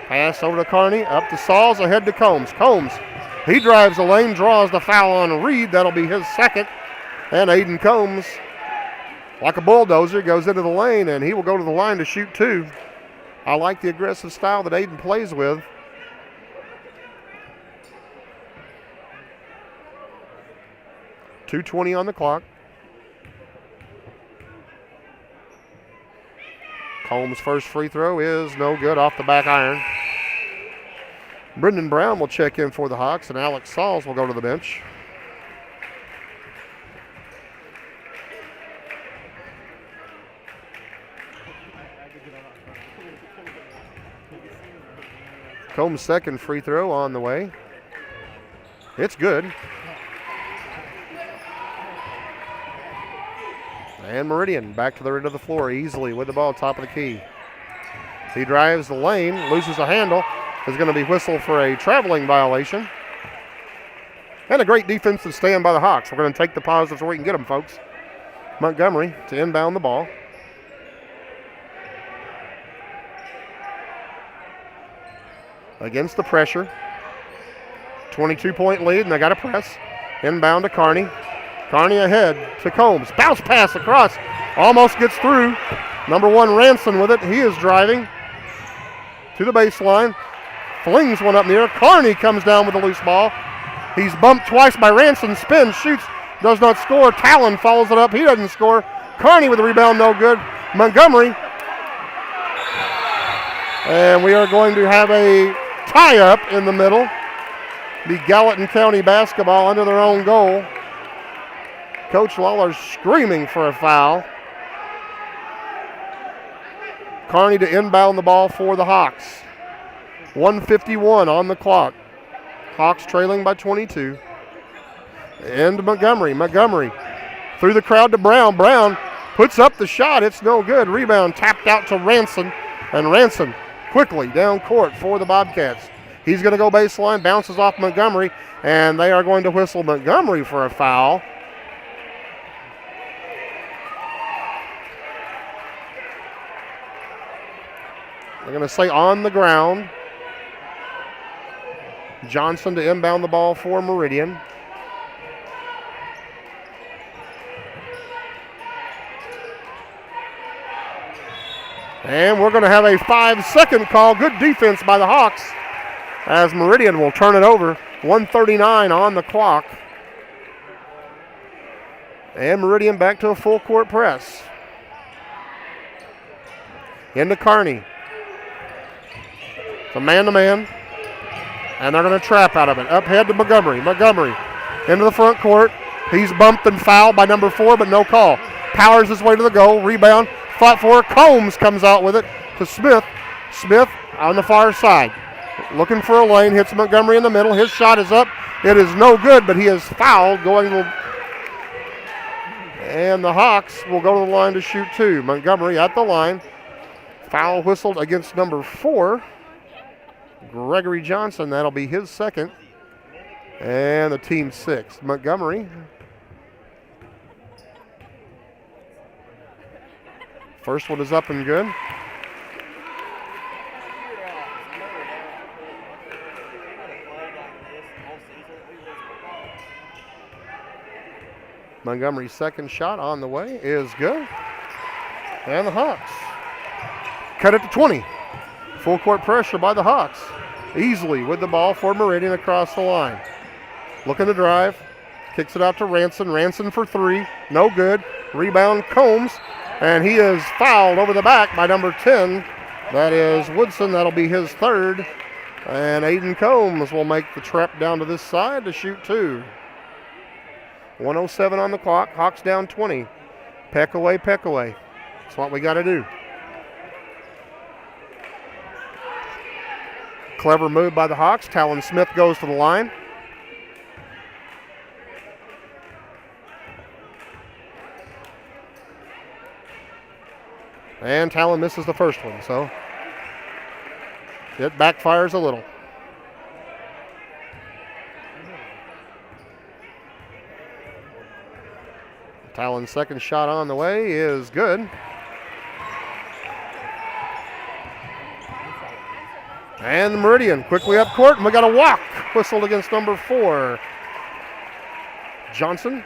Pass over to Kearney, up to Sauls, ahead to Combs. Combs, he drives the lane, draws the foul on Reed. That'll be his second. And Aiden Combs, like a bulldozer, goes into the lane, and he will go to the line to shoot 2. I like the aggressive style that Aiden plays with. .220 on the clock. Combs' first free throw is no good, off the back iron. Brendan Brown will check in for the Hawks, and Alex Sauls will go to the bench. Combs' second free throw on the way. It's good. And Meridian back to the end of the floor, Easley with the ball, top of the key. He drives the lane, loses the handle, is going to be whistled for a traveling violation. And a great defensive stand by the Hawks. We're going to take the positives where we can get them, folks. Montgomery to inbound the ball. Against the pressure. 22-point lead, and they got to press. Inbound to Kearney. Kearney ahead to Combs. Bounce pass across. Almost gets through. Number 1, Ranson with it. He is driving to the baseline. Flings one up in the air. Kearney comes down with a loose ball. He's bumped twice by Ranson. Spins, shoots, does not score. Talon follows it up. He doesn't score. Kearney with the rebound, no good. Montgomery. And we are going to have a tie-up in the middle. The Gallatin County basketball under their own goal. Coach Lawler screaming for a foul. Kearney to inbound the ball for the Hawks. 1:51 on the clock. Hawks trailing by 22. And Montgomery. Montgomery through the crowd to Brown. Brown puts up the shot. It's no good. Rebound tapped out to Ranson. And Ranson quickly down court for the Bobcats. He's going to go baseline, bounces off Montgomery, and they are going to whistle Montgomery for a foul. They're going to say on the ground. Johnson to inbound the ball for Meridian. And we're going to have a 5-second call. Good defense by the Hawks as Meridian will turn it over. 1:39 on the clock. And Meridian back to a full court press. Into Kearney. It's a man-to-man. And they're going to trap out of it. Up head to Montgomery. Montgomery into the front court. He's bumped and fouled by number 4, but no call. Powers his way to the goal. Rebound. Fought for. Combs comes out with it to Smith. Smith on the far side. Looking for a lane. Hits Montgomery in the middle. His shot is up. It is no good, but he is fouled going to. And the Hawks will go to the line to shoot 2. Montgomery at the line. Foul whistled against number 4. Gregory Johnson, that'll be his second. And the team's 6th. Montgomery. First one is up and good. Montgomery's second shot on the way is good. And the Hawks cut it to 20. Full court pressure by the Hawks. Easily with the ball for Meridian across the line. Looking to drive. Kicks it out to Ranson. Ranson for 3. No good. Rebound Combs. And he is fouled over the back by number 10. That is Woodson. That'll be his 3rd. And Aiden Combs will make the trip down to this side to shoot 2. 1:07 on the clock. Hawks down 20. Peck away, peck away. That's what we got to do. Clever move by the Hawks. Talon Smith goes to the line. And Talon misses the first one, so it backfires a little. Talon's second shot on the way is good. And Meridian quickly up court, and we got a walk whistled against number 4. Johnson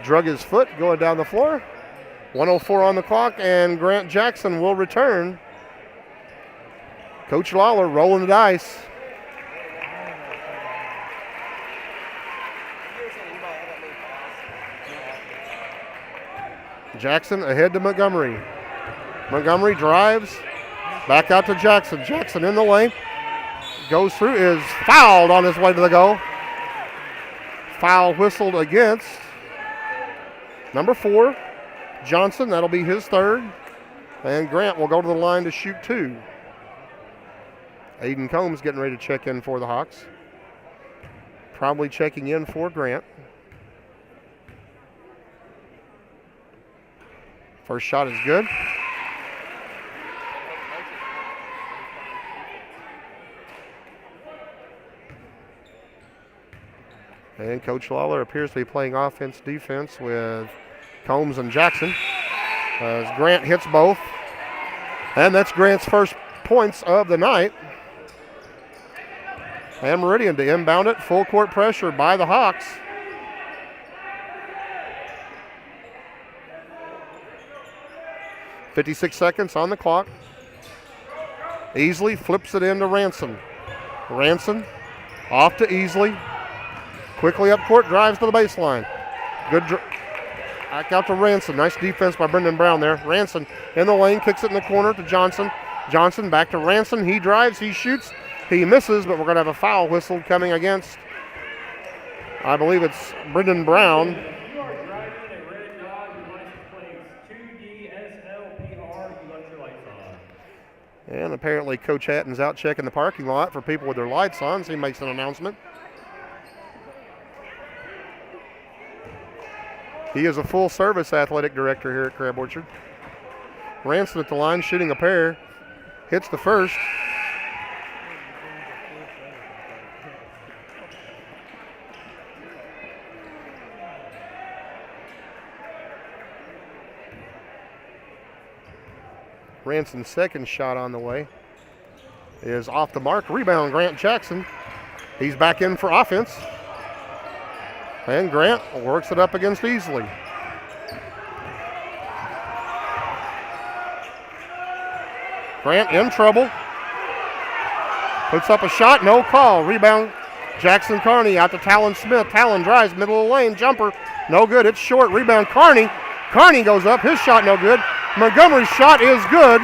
drug his foot going down the floor. 1:04 on the clock, and Grant Jackson will return. Coach Lawler rolling the dice. Jackson ahead to Montgomery. Montgomery drives, back out to Jackson. Jackson in the lane. Goes through, is fouled on his way to the goal. Foul whistled against number 4, Johnson. That'll be his 3rd. And Grant will go to the line to shoot 2. Aiden Combs getting ready to check in for the Hawks. Probably checking in for Grant. First shot is good. And Coach Lawler appears to be playing offense-defense with Combs and Jackson as Grant hits both. And that's Grant's first points of the night. And Meridian to inbound it. Full court pressure by the Hawks. .56 seconds on the clock. Easley flips it into Ransom. Ransom off to Easley. Quickly up court, drives to the baseline. Good back out to Ransom. Nice defense by Brendan Brown there. Ransom in the lane, kicks it in the corner to Johnson. Johnson back to Ransom. He drives, he shoots, he misses, but we're going to have a foul whistle coming against, I believe it's Brendan Brown. You are driving a red dot. Your license plate is 2DSLPR. You left your lights on. And apparently Coach Hatton's out checking the parking lot for people with their lights on, so he makes an announcement. He is a full-service athletic director here at Crab Orchard. Ransom at the line, shooting a pair. Hits the first. Ransom's second shot on the way is off the mark. Rebound, Grant Jackson. He's back in for offense. And Grant works it up against Easley. Grant in trouble. Puts up a shot, no call. Rebound, Jackson Carney out to Talon Smith. Talon drives, middle of the lane, jumper. No good, it's short. Rebound, Carney. Carney goes up, his shot no good. Montgomery's shot is good.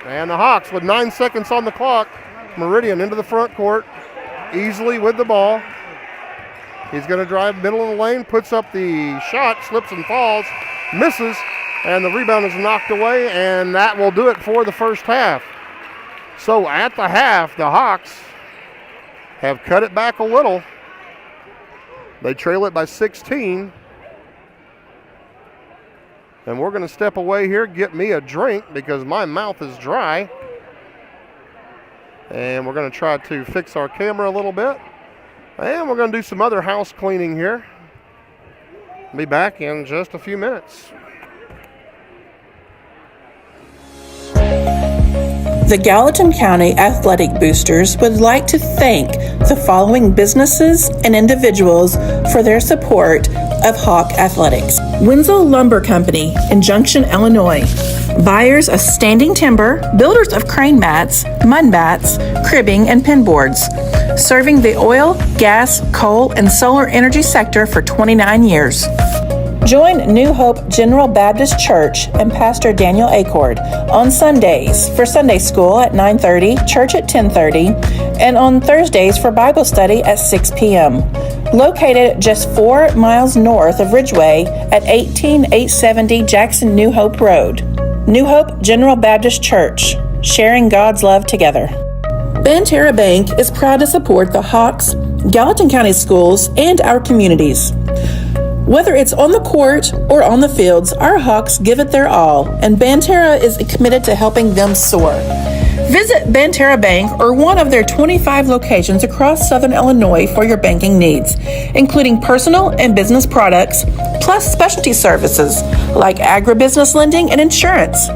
And the Hawks with 9 seconds on the clock. Meridian into the front court. Easley with the ball. He's going to drive middle of the lane, puts up the shot, slips and falls, misses, and the rebound is knocked away, and that will do it for the first half. So at the half, the Hawks have cut it back a little. They trail it by 16. And we're going to step away here, get me a drink because my mouth is dry. And we're going to try to fix our camera a little bit. And we're going to do some other house cleaning here. Be back in just a few minutes. The Gallatin County Athletic Boosters would like to thank the following businesses and individuals for their support of Hawk Athletics. Winslow Lumber Company in Junction, Illinois. Buyers of standing timber, builders of crane mats, mud bats, cribbing, and pin boards. Serving the oil, gas, coal, and solar energy sector for 29 years. Join New Hope General Baptist Church and Pastor Daniel Acord on Sundays for Sunday school at 9:30, church at 10:30, and on Thursdays for Bible study at 6 p.m. Located just 4 miles north of Ridgeway at 18870 Jackson New Hope Road. New Hope General Baptist Church, sharing God's love together. Banterra Bank is proud to support the Hawks, Gallatin County schools, and our communities. Whether it's on the court or on the fields, our Hawks give it their all, and Banterra is committed to helping them soar. Visit Banterra Bank or one of their 25 locations across Southern Illinois for your banking needs, including personal and business products, plus specialty services like agribusiness lending and insurance.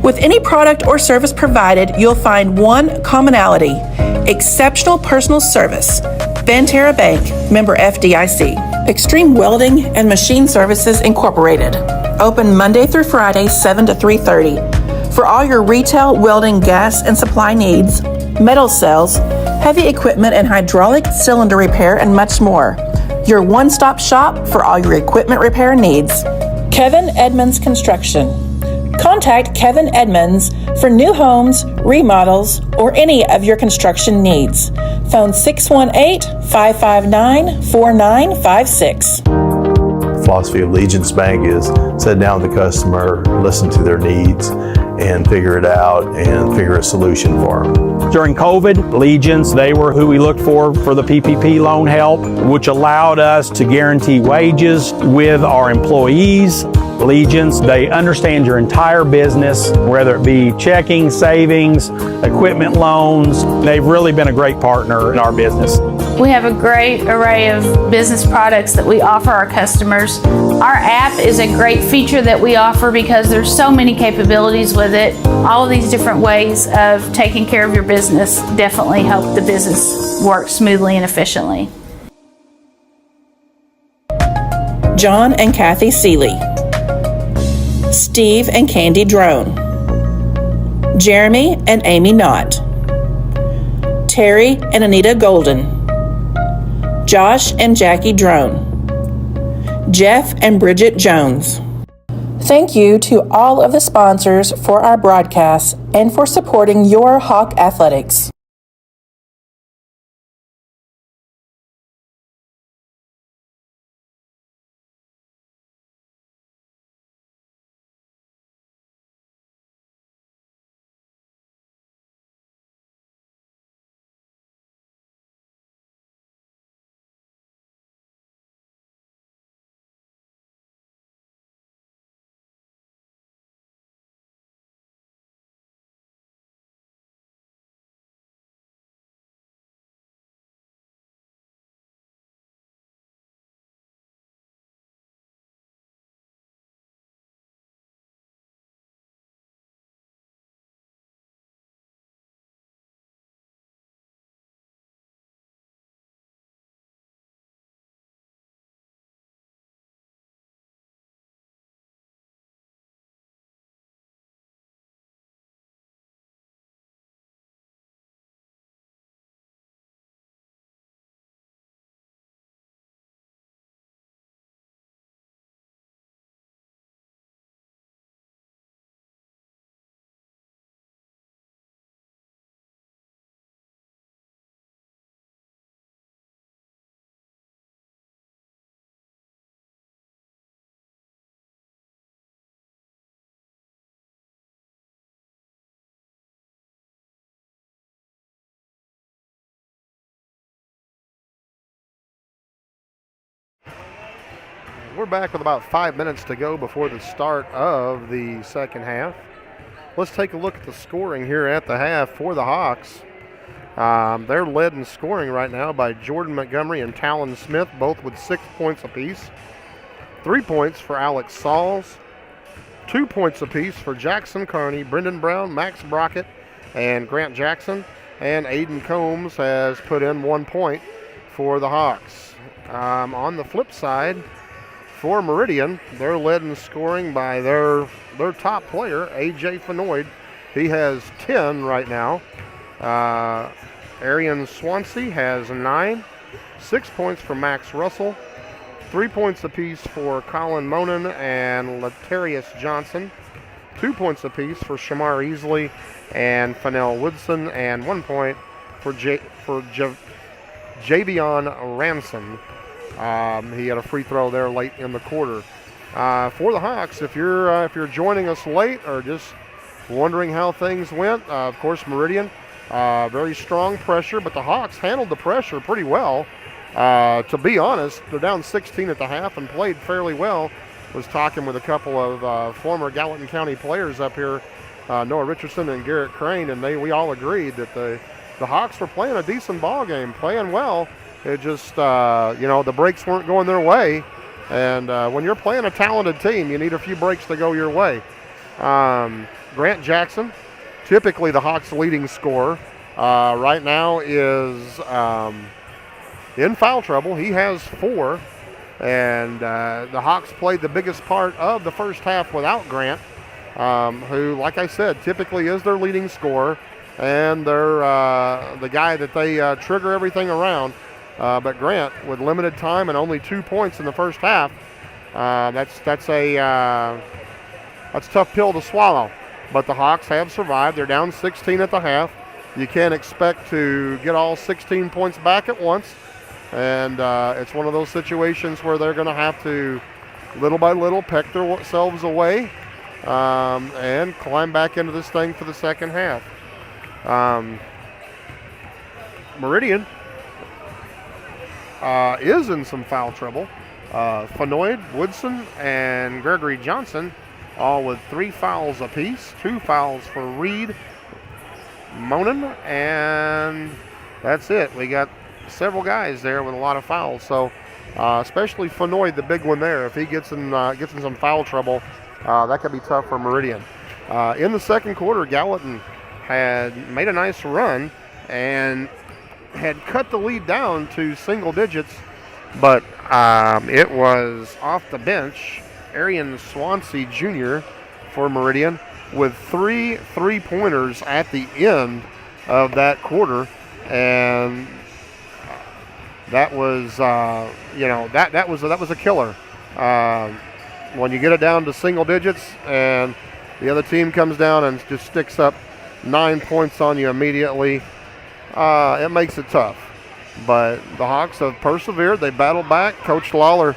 With any product or service provided, you'll find one commonality: exceptional personal service. Banterra Bank, member FDIC. Extreme Welding and Machine Services Incorporated. Open Monday through Friday, 7 to 3:30. For all your retail, welding, gas, and supply needs, metal sales, heavy equipment and hydraulic cylinder repair, and much more. Your one-stop shop for all your equipment repair needs. Kevin Edmonds Construction. Contact Kevin Edmonds for new homes, remodels, or any of your construction needs. Phone 618-559-4956. The philosophy of Legence Bank is sit down with the customer, listen to their needs, and figure it out and figure a solution for them. During COVID, Legence, they were who we looked for the PPP loan help, which allowed us to guarantee wages with our employees. Allegiance, they understand your entire business, whether it be checking, savings, equipment loans. They've really been a great partner in our business. We have a great array of business products that we offer our customers. Our app is a great feature that we offer because there's so many capabilities with it. All of these different ways of taking care of your business definitely help the business work smoothly and efficiently. John and Kathy Seeley, Steve and Candy Drone, Jeremy and Amy Knott, Terry and Anita Golden, Josh and Jackie Drone, Jeff and Bridget Jones. Thank you to all of the sponsors for our broadcasts and for supporting your Hawk Athletics. We're back with about 5 minutes to go before the start of the second half. Let's take a look at the scoring here at the half for the Hawks. They're led in scoring right now by Jordan Montgomery and Talon Smith, both with 6 points apiece. 3 points for Alex Sauls. 2 points apiece for Jackson Carney, Brendan Brown, Max Brockett, and Grant Jackson. And Aiden Combs has put in 1 point for the Hawks. On the flip side, for Meridian, they're led in scoring by their top player, A.J. Fenoyd. He has 10 right now. Arian Swansea has 9. 6 points for Max Russell. 3 points apiece for Colin Monin and Latarius Johnson. 2 points apiece for Shamar Easley and Fennell Woodson. And 1 point for Javion Ransom. He had a free throw there late in the quarter. For the Hawks, if you're joining us late or just wondering how things went, of course Meridian, very strong pressure, but the Hawks handled the pressure pretty well. To be honest, they're down 16 at the half and played fairly well. Was talking with a couple of former Gallatin County players up here, Noah Richardson and Garrett Crane, and we all agreed that the Hawks were playing a decent ball game, playing well. It just, the breaks weren't going their way. And when you're playing a talented team, you need a few breaks to go your way. Grant Jackson, typically the Hawks' leading scorer, right now is in foul trouble. He has 4. And the Hawks played the biggest part of the first half without Grant, who, like I said, typically is their leading scorer. And they're the guy that they trigger everything around. But Grant, with limited time and only 2 points in the first half, that's a tough pill to swallow. But the Hawks have survived. They're down 16 at the half. You can't expect to get all 16 points back at once. And it's one of those situations where they're going to have to, little by little, peck themselves away and climb back into this thing for the second half. Meridian is in some foul trouble. Fenoyd, Woodson, and Gregory Johnson, all with 3 fouls apiece. 2 fouls for Reed, Monin, and that's it. We got several guys there with a lot of fouls. So, especially Fenoyd, the big one there. If he gets in some foul trouble, that could be tough for Meridian. In the second quarter, Gallatin had made a nice run and had cut the lead down to single digits, but it was off the bench. Arian Swansea Jr. for Meridian with 3 3-pointers at the end of that quarter, and that was that was a killer. When you get it down to single digits and the other team comes down and just sticks up 9 points on you immediately, it makes it tough. But the Hawks have persevered. They battled back. Coach Lawler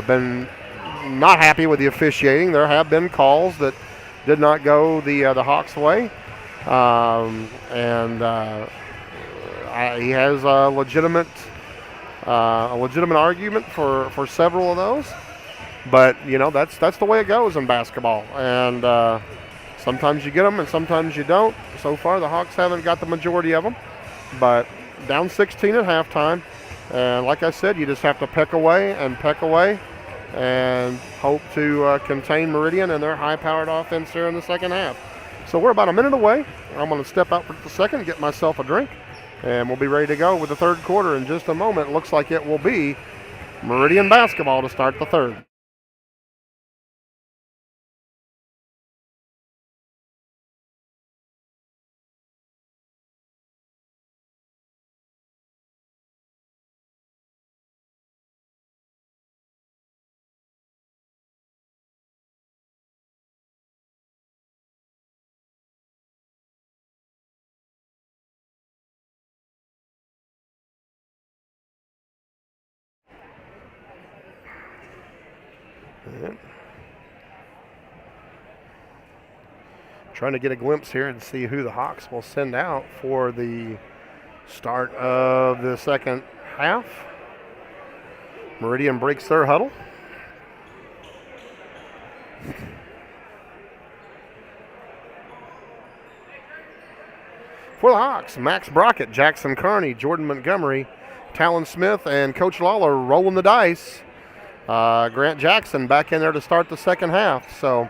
been not happy with the officiating. There have been calls that did not go the Hawks' way, he has a legitimate argument for several of those. But that's the way it goes in basketball, and sometimes you get them and sometimes you don't. So far, the Hawks haven't got the majority of them, but down 16 at halftime, and like I said, you just have to peck away and hope to contain Meridian and their high-powered offense here in the second half. So we're about a minute away. I'm going to step out for the second, get myself a drink, and we'll be ready to go with the third quarter in just a moment. It looks like it will be Meridian basketball to start the third. Trying to get a glimpse here and see who the Hawks will send out for the start of the second half. Meridian breaks their huddle. For the Hawks, Max Brockett, Jackson Carney, Jordan Montgomery, Talon Smith, and Coach Lawler rolling the dice. Grant Jackson back in there to start the second half. So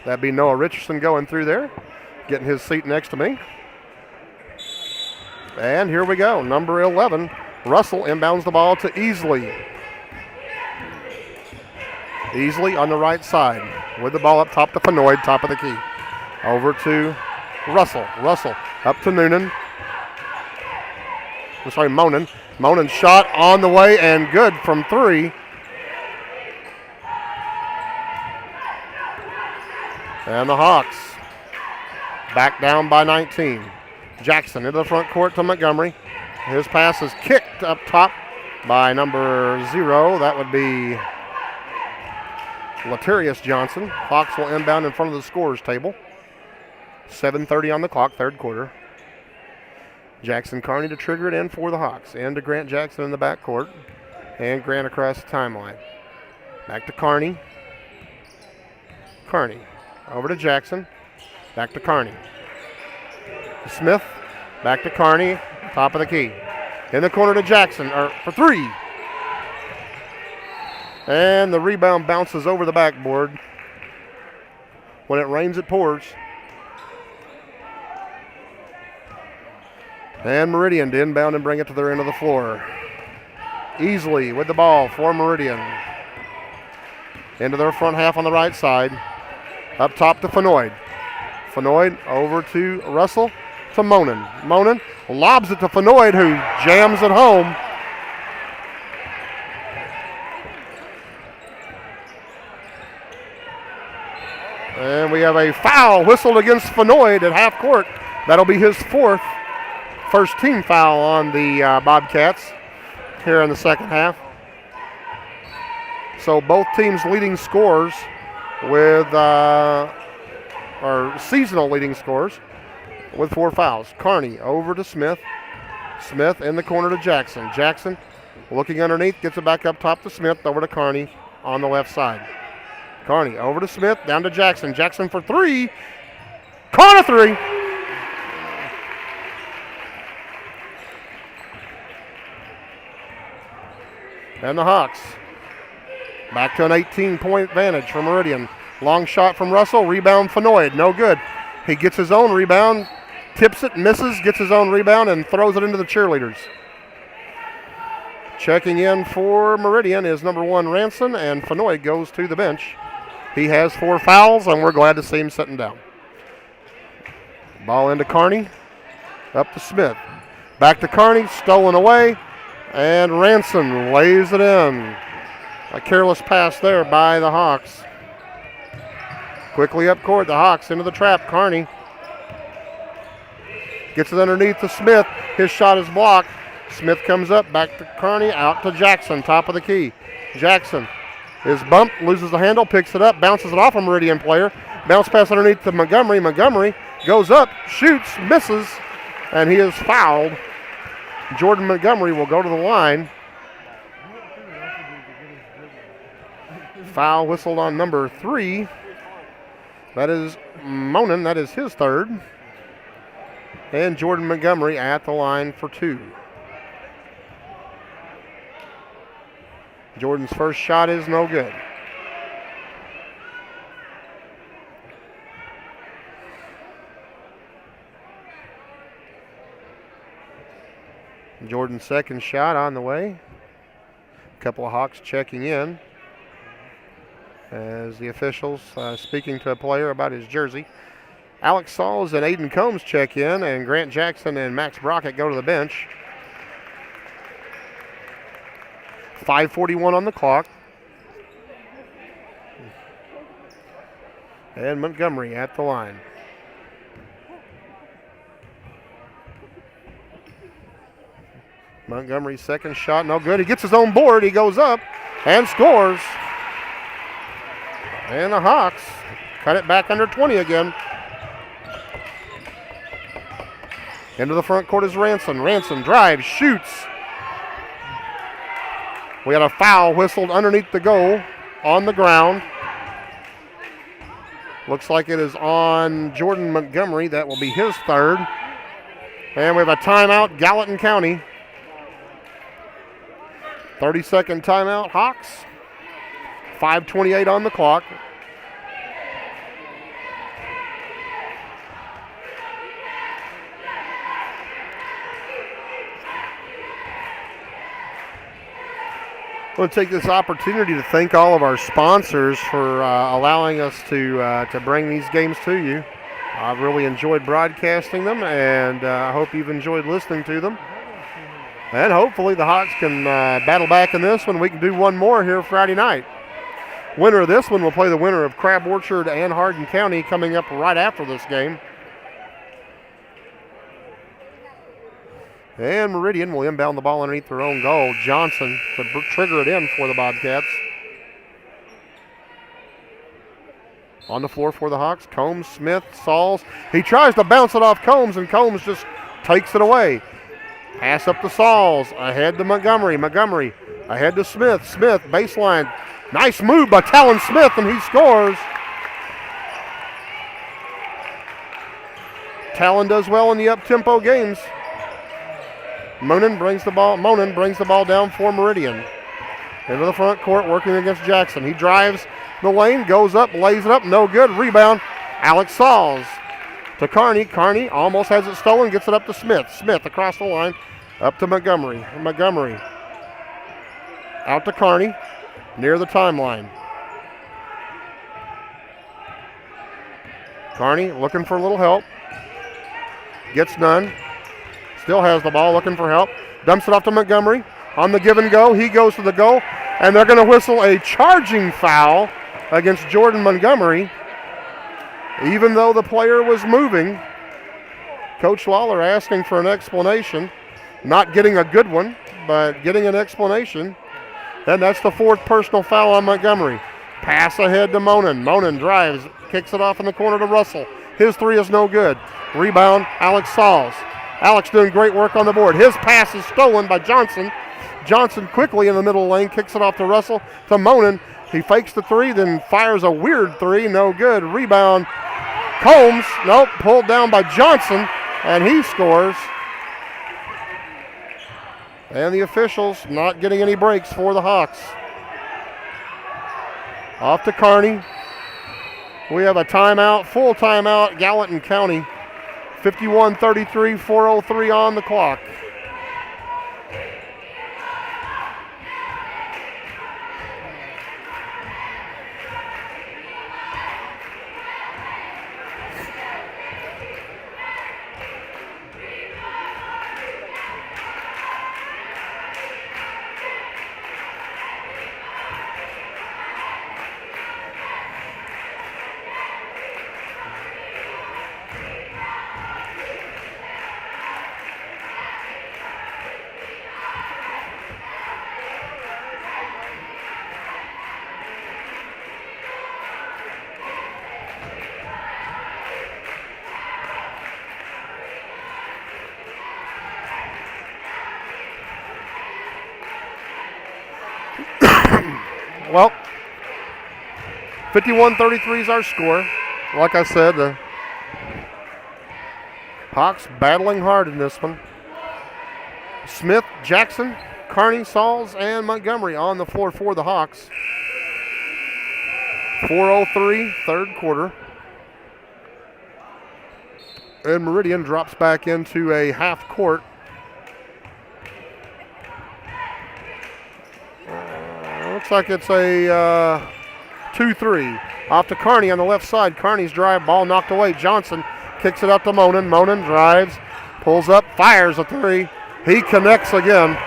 that'd be Noah Richardson going through there, getting his seat next to me. And here we go. Number 11, Russell inbounds the ball to Easley. Easley on the right side with the ball up top to Fenoyd, top of the key. Over to Russell. Russell up to Noonan. I'm sorry, Monin. Monin shot on the way and good from 3. And the Hawks back down by 19. Jackson into the front court to Montgomery. His pass is kicked up top by number 0. That would be Latarius Johnson. Hawks will inbound in front of the scorer's table. 7:30 on the clock, third quarter. Jackson Carney to trigger it in for the Hawks. And to Grant Jackson in the backcourt. And Grant across the timeline. Back to Carney. Carney over to Jackson. Back to Carney. Smith. Back to Carney. Top of the key. In the corner to Jackson for 3. And the rebound bounces over the backboard. When it rains, it pours. And Meridian to inbound and bring it to their end of the floor. Easley with the ball for Meridian. Into their front half on the right side. Up top to Fenoyd. Fenoyd over to Russell to Monin. Monin lobs it to Fenoyd, who jams it home. And we have a foul whistled against Fenoyd at half court. That'll be his 4th. First team foul on the Bobcats here in the second half. So both teams leading scorers with, or seasonal leading scorers with 4 fouls. Carney over to Smith. Smith in the corner to Jackson. Jackson Looking underneath, gets it back up top to Smith, over to Carney on the left side. Carney over to Smith, down to Jackson. Jackson for three. Corner three. And the Hawks back to an 18-point advantage for Meridian. Long shot from Russell, rebound Fenoyd, no good. He gets his own rebound, tips it, misses, gets his own rebound, and throws it into the cheerleaders. Checking in for Meridian is number 1, Ranson, and Fenoyd goes to the bench. He has 4 fouls, and we're glad to see him sitting down. Ball into Carney, up to Smith. Back to Carney, stolen away, and Ranson lays it in. A careless pass there by the Hawks. Quickly up court, the Hawks into the trap. Carney gets it underneath to Smith. His shot is blocked. Smith comes up, back to Carney, out to Jackson, top of the key. Jackson is bumped, loses the handle, picks it up, bounces it off a Meridian player. Bounce pass underneath to Montgomery. Montgomery goes up, shoots, misses, and he is fouled. Jordan Montgomery will go to the line. Foul whistled on number 3. That is Monin. That is his third. And Jordan Montgomery at the line for 2. Jordan's first shot is no good. Jordan's second shot on the way. A couple of Hawks checking in as the officials speaking to a player about his jersey. Alex Sauls and Aiden Combs check in, and Grant Jackson and Max Brockett go to the bench. 5:41 on the clock. And Montgomery at the line. Montgomery's second shot, no good. He gets his own board. He goes up and scores. And the Hawks cut it back under 20 again. Into the front court is Ranson. Ranson drives, shoots. We had a foul whistled underneath the goal on the ground. Looks like it is on Jordan Montgomery. That will be his third. And we have a timeout, Gallatin County. 30-second timeout, Hawks. 5:28 on the clock. I want to take this opportunity to thank all of our sponsors for allowing us to bring these games to you. I've really enjoyed broadcasting them, and I hope you've enjoyed listening to them. And hopefully the Hawks can battle back in this one. We can do one more here Friday night. Winner of this one will play the winner of Crab Orchard and Hardin County coming up right after this game. And Meridian will inbound the ball underneath their own goal. Johnson to trigger it in for the Bobcats. On the floor for the Hawks, Combs, Smith, Sauls. He tries to bounce it off Combs, and Combs just takes it away. Pass up to Sauls, ahead to Montgomery. Montgomery ahead to Smith. Smith, baseline. Nice move by Talon Smith, and he scores. Talon does well in the up-tempo games. Monin brings the ball down for Meridian. Into the front court, working against Jackson. He drives the lane, goes up, lays it up, no good. Rebound, Alex Sauls to Carney. Carney almost has it stolen, gets it up to Smith. Smith across the line, up to Montgomery. Montgomery out to Carney, near the timeline. Carney looking for a little help. Gets none. Still has the ball, looking for help. Dumps it off to Montgomery. On the give and go, he goes to the goal, and they're going to whistle a charging foul against Jordan Montgomery. Even though the player was moving, Coach Lawler asking for an explanation. Not getting a good one, but getting an explanation. And that's the 4th personal foul on Montgomery. Pass ahead to Monin. Monin drives, kicks it off in the corner to Russell. His 3 is no good. Rebound, Alex Sauls. Alex doing great work on the board. His pass is stolen by Johnson. Johnson quickly in the middle lane, kicks it off to Russell, to Monin. He fakes the three, then fires a weird three. No good. Rebound. Combs. Nope. Pulled down by Johnson, and he scores. And the officials not getting any breaks for the Hawks. Off to Kearney. We have a timeout, full timeout, Gallatin County. 51-33, 4:03 on the clock. Well, 51-33 is our score. Like I said, the Hawks battling hard in this one. Smith, Jackson, Kearney, Sauls, and Montgomery on the floor for the Hawks. 4:03, third quarter. And Meridian drops back into a half court. Looks like it's a 2-3. Off to Kearney on the left side. Kearney's drive, ball knocked away. Johnson kicks it up to Monin. Monin drives, pulls up, fires a three. He connects again.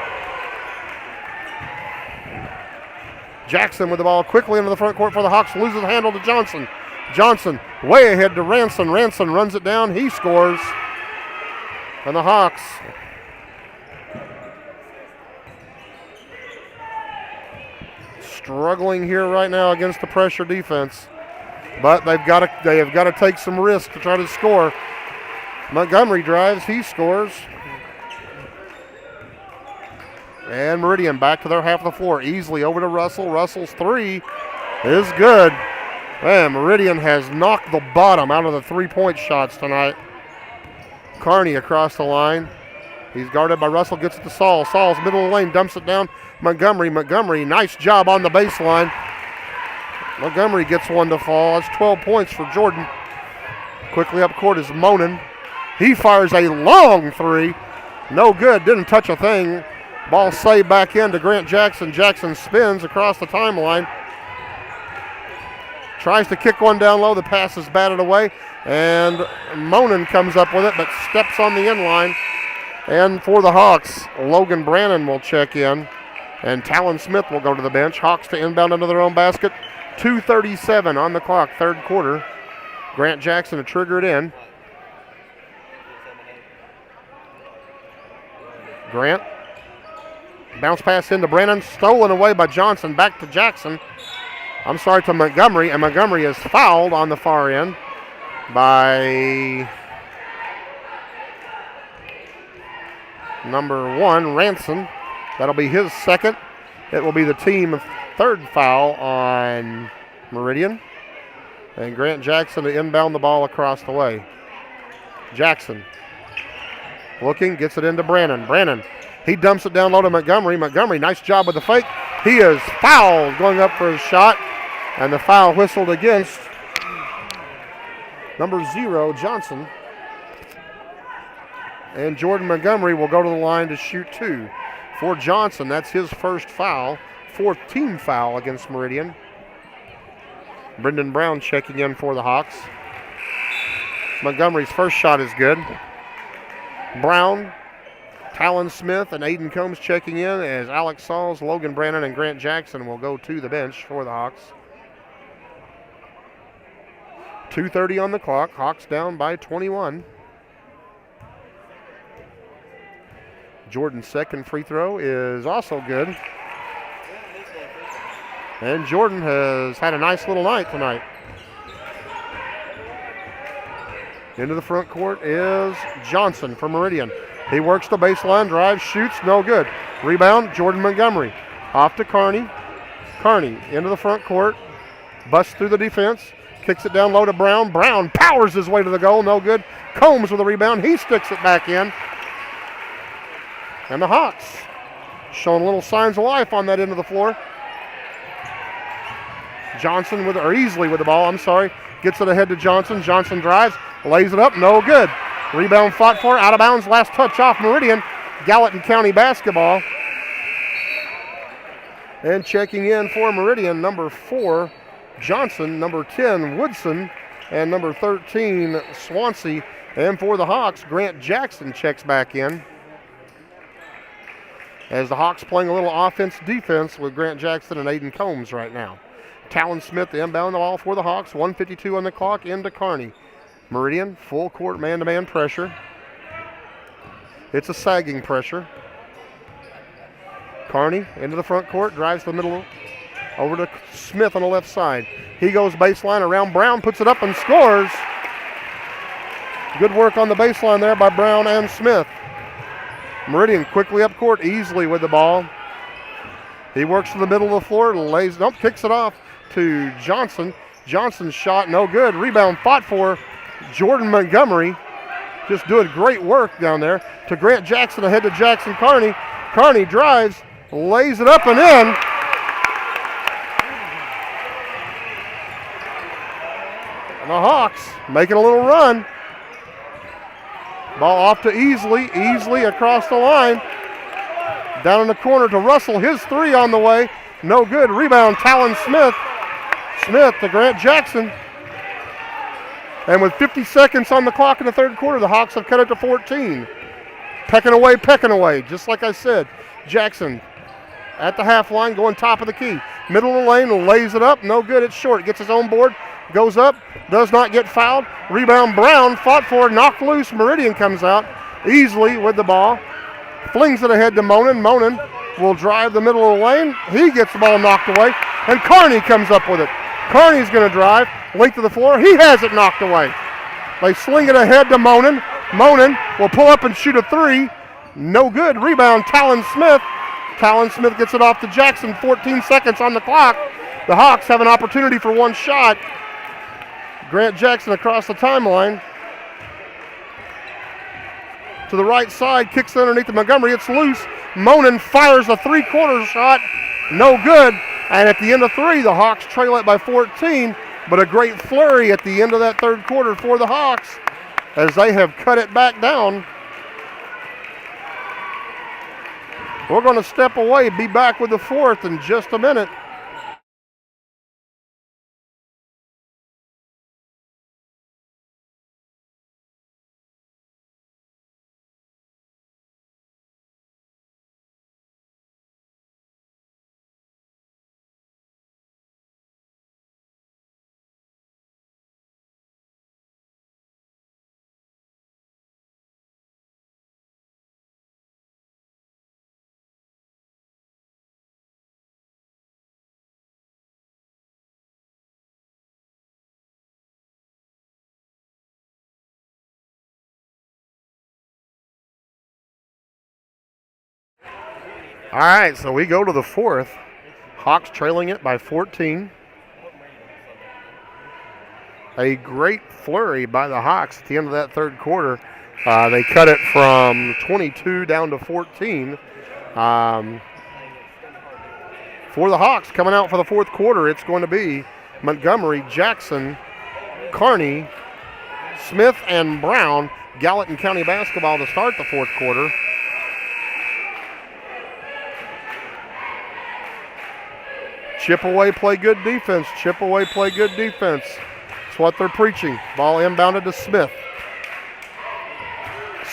Jackson with the ball quickly into the front court for the Hawks. Loses the handle to Johnson. Johnson way ahead to Ranson. Ranson runs it down. He scores. And the Hawks struggling here right now against the pressure defense, but they have got to take some risks to try to score. Montgomery drives, he scores, and Meridian back to their half of the floor, easily over to Russell. Russell's three is good. Man, Meridian has knocked the bottom out of the three-point shots tonight. Kearney across the line. He's guarded by Russell, gets it to Saul. Saul's middle of the lane, dumps it down. Montgomery, nice job on the baseline. Montgomery gets one to fall. That's 12 points for Jordan. Quickly up court is Monin. He fires a long three. No good, didn't touch a thing. Ball saved back in to Grant Jackson. Jackson spins across the timeline. Tries to kick one down low. The pass is batted away. And Monin comes up with it, but steps on the inline. And for the Hawks, Logan Brannon will check in. And Talon Smith will go to the bench. Hawks to inbound into their own basket. 2:37 on the clock, third quarter. Grant Jackson to trigger it in. Grant. Bounce pass into Brannon. Stolen away by Johnson. Back to Jackson. I'm sorry, to Montgomery. And Montgomery is fouled on the far end by number 1, Ranson. That'll be his second. It will be the team third foul on Meridian. And Grant Jackson to inbound the ball across the way. Jackson looking, gets it into Brannon. Brannon, he dumps it down low to Montgomery. Montgomery, nice job with the fake. He is fouled going up for his shot. And the foul whistled against number 0, Johnson. And Jordan Montgomery will go to the line to shoot 2. For Johnson, that's his first foul. 4th team foul against Meridian. Brendan Brown checking in for the Hawks. Montgomery's first shot is good. Brown, Talon Smith, and Aiden Combs checking in as Alex Sauls, Logan Brannon, and Grant Jackson will go to the bench for the Hawks. 2:30 on the clock. Hawks down by 21. Jordan's second free throw is also good. And Jordan has had a nice little night tonight. Into the front court is Johnson for Meridian. He works the baseline, drives, shoots, no good. Rebound, Jordan Montgomery. Off to Kearney. Kearney into the front court. Busts through the defense. Kicks it down low to Brown. Brown powers his way to the goal, no good. Combs with a rebound. He sticks it back in. And the Hawks showing little signs of life on that end of the floor. Johnson easily with the ball, Gets it ahead to Johnson. Johnson drives, lays it up, no good. Rebound fought for, out of bounds, last touch off Meridian. Gallatin County basketball. And checking in for Meridian, number 4, Johnson, number 10, Woodson, and number 13, Swansea. And for the Hawks, Grant Jackson checks back in. As the Hawks playing a little offense-defense with Grant Jackson and Aiden Combs right now. Talon Smith, the inbound the ball for the Hawks. 1:52 on the clock, into Kearney. Meridian, full court man-to-man pressure. It's a sagging pressure. Kearney into the front court, drives the middle over to Smith on the left side. He goes baseline around Brown, puts it up and scores. Good work on the baseline there by Brown and Smith. Meridian quickly up court, easily with the ball. He works to the middle of the floor, kicks it off to Johnson. Johnson's shot, no good. Rebound fought for. Jordan Montgomery just doing great work down there. To Grant Jackson, ahead to Jackson Kearney. Kearney drives, lays it up and in. And the Hawks making a little run. Ball off to Easley across the line. Down in the corner to Russell, his three on the way. No good. Rebound, Talon Smith. Smith to Grant Jackson. And with 50 seconds on the clock in the third quarter, the Hawks have cut it to 14. Pecking away, just like I said. Jackson at the half line, going top of the key. Middle of the lane, lays it up, no good, it's short. Gets his own board, goes up, does not get fouled. Rebound, Brown, fought for, knocked loose. Meridian comes out easily with the ball. Flings it ahead to Monin. Monin will drive the middle of the lane. He gets the ball knocked away, and Kearney comes up with it. Kearney's going to drive, length of the floor. He has it knocked away. They sling it ahead to Monin. Monin will pull up and shoot a three. No good. Rebound, Talon Smith. Talon Smith gets it off to Jackson. 14 seconds on the clock. The Hawks have an opportunity for one shot. Grant Jackson across the timeline. To the right side, kicks underneath to Montgomery. It's loose. Monin fires a three-quarter shot. No good. And at the end of three, the Hawks trail it by 14. But a great flurry at the end of that third quarter for the Hawks as they have cut it back down. We're going to step away, be back with the fourth in just a minute. All right, so we go to the fourth. Hawks trailing it by 14. A great flurry by the Hawks at the end of that third quarter. They cut it from 22 down to 14. For the Hawks coming out for the fourth quarter, it's going to be Montgomery, Jackson, Kearney, Smith, and Brown. Gallatin County basketball to start the fourth quarter. Chip away, play good defense. Chip away, play good defense. That's what they're preaching. Ball inbounded to Smith.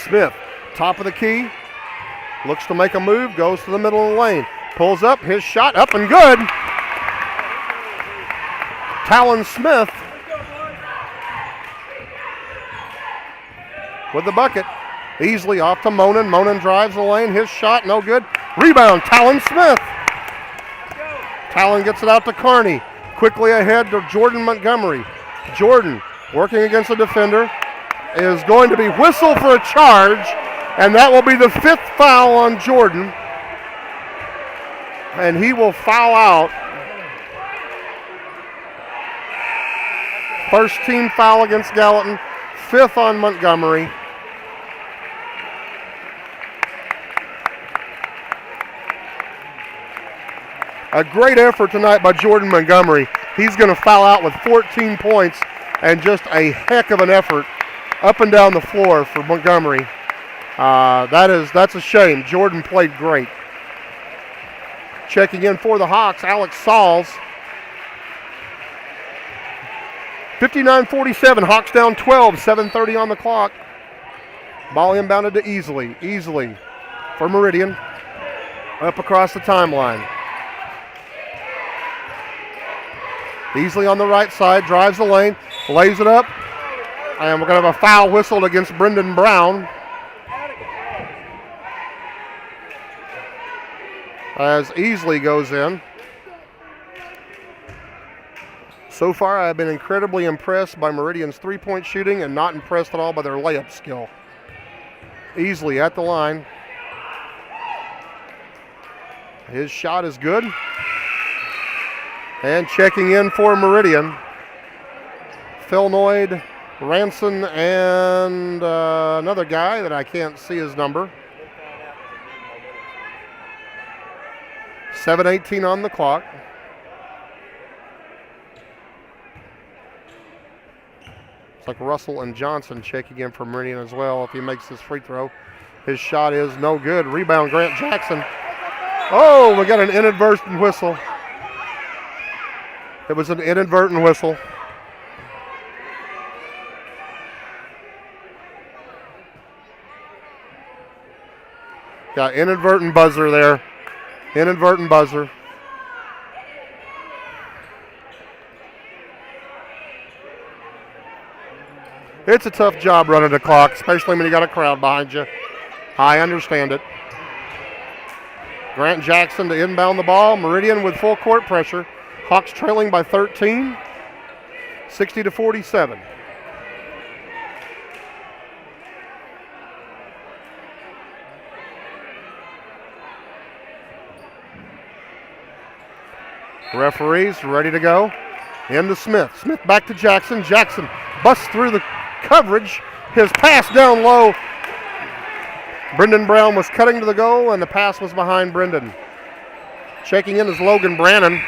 Smith, top of the key. Looks to make a move, goes to the middle of the lane. Pulls up, his shot up and good. Talon Smith with the bucket. Easily off to Monin. Monin drives the lane, his shot no good. Rebound, Talon Smith. Talon gets it out to Kearney. Quickly ahead to Jordan Montgomery. Jordan, working against the defender, is going to be whistled for a charge. And that will be the 5th foul on Jordan. And he will foul out. First team foul against Gallatin, 5th on Montgomery. A great effort tonight by Jordan Montgomery. He's going to foul out with 14 points and just a heck of an effort up and down the floor for Montgomery. That's a shame. Jordan played great. Checking in for the Hawks, Alex Sauls. 59-47, Hawks down 12, 7:30 on the clock. Ball inbounded to Easily for Meridian. Up across the timeline. Easily on the right side, drives the lane, lays it up, and we're going to have a foul whistled against Brendan Brown. As Easily goes in. So far, I've been incredibly impressed by Meridian's three-point shooting and not impressed at all by their layup skill. Easily at the line. His shot is good. And checking in for Meridian, Philnoid, Ranson, and another guy that I can't see his number. 7:18 on the clock. It's like Russell and Johnson checking in for Meridian as well if he makes this free throw. His shot is no good. Rebound, Grant Jackson. Oh, we got an inadvertent whistle. It was an inadvertent whistle. Got inadvertent buzzer there. Inadvertent buzzer. It's a tough job running the clock, especially when you got a crowd behind you. I understand it. Grant Jackson to inbound the ball. Meridian with full court pressure. Hawks trailing by 13, 60-47. Referees ready to go. Into Smith. Smith back to Jackson. Jackson busts through the coverage. His pass down low. Brendan Brown was cutting to the goal, and the pass was behind Brendan. Checking in is Logan Brannon.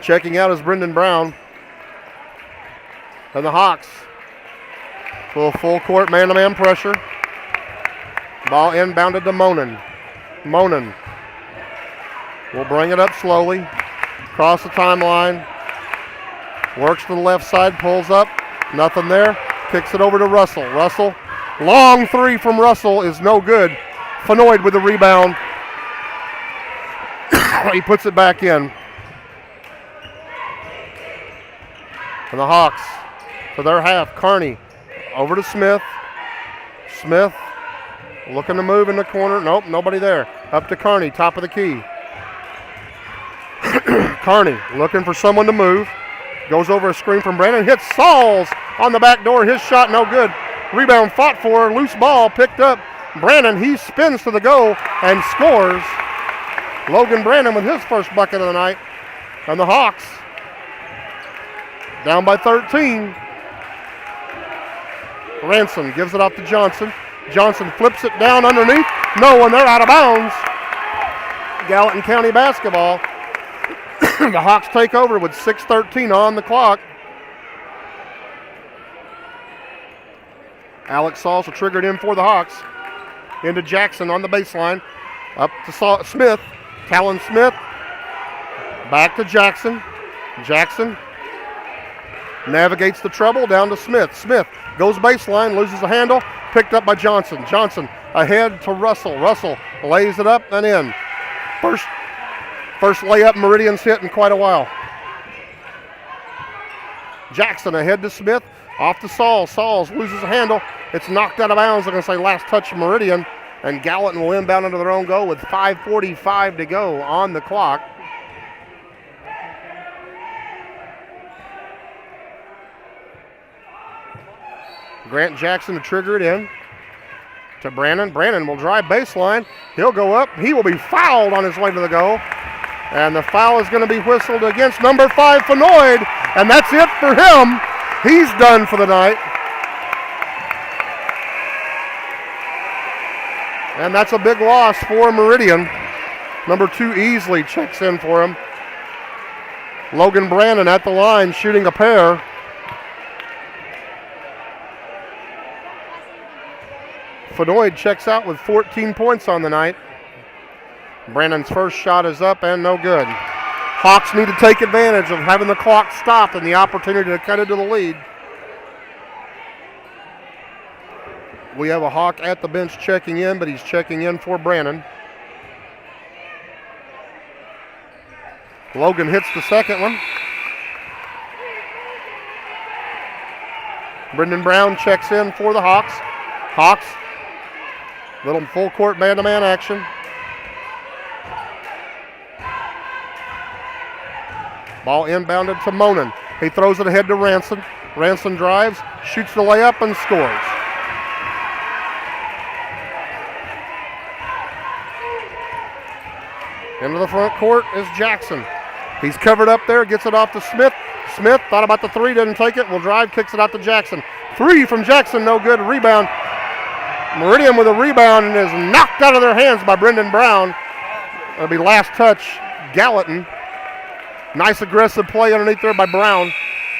Checking out is Brendan Brown. And the Hawks. Full court man-to-man pressure. Ball inbounded to Monin. Monin will bring it up slowly. Across the timeline. Works to the left side, pulls up. Nothing there. Kicks it over to Russell. Russell. Long three from Russell is no good. Philnoid with the rebound. He puts it back in. And the Hawks for their half. Kearney over to Smith. Smith looking to move in the corner. Nope, nobody there. Up to Kearney, top of the key. Kearney looking for someone to move. Goes over a screen from Brandon. Hits Sauls on the back door. His shot no good. Rebound fought for. Loose ball picked up. Brandon, he spins to the goal and scores. Logan Brandon with his first bucket of the night. And the Hawks down by 13. Ransom gives it off to Johnson. Johnson flips it down underneath. No one there, out of bounds. Gallatin County basketball. The Hawks take over with 6:13 on the clock. Alex Salsa triggered in for the Hawks. Into Jackson on the baseline. Up to Smith. Talon Smith. Back to Jackson. Jackson navigates the trouble down to Smith. Smith goes baseline, loses the handle. Picked up by Johnson. Johnson ahead to Russell. Russell lays it up and in. First layup Meridian's hit in quite a while. Jackson ahead to Smith. Off to Sauls. Sauls loses the handle. It's knocked out of bounds. I'm going to say last touch Meridian. And Gallatin will inbound into their own goal with 5:45 to go on the clock. Grant Jackson to trigger it in. to Brandon. Brandon will drive baseline. He'll go up. He will be fouled on his way to the goal. And the foul is going to be whistled against number 5, Fenoyd. And that's it for him. He's done for the night. And that's a big loss for Meridian. Number 2 easily checks in for him. Logan Brandon at the line shooting a pair. Fenoyd checks out with 14 points on the night. Brandon's first shot is up and no good. Hawks need to take advantage of having the clock stopped and the opportunity to cut into the lead. We have a Hawk at the bench checking in, but he's checking in for Brandon. Logan hits the second one. Brendan Brown checks in for the Hawks. Hawks, little full court man-to-man action. Ball inbounded to Monin. He throws it ahead to Ranson. Ranson drives, shoots the layup, and scores. Into the front court is Jackson. He's covered up there, gets it off to Smith. Smith thought about the three, didn't take it. Will drive, kicks it out to Jackson. Three from Jackson, no good. Rebound. Meridian with a rebound and is knocked out of their hands by Brendan Brown. That'll be last touch, Gallatin. Nice aggressive play underneath there by Brown.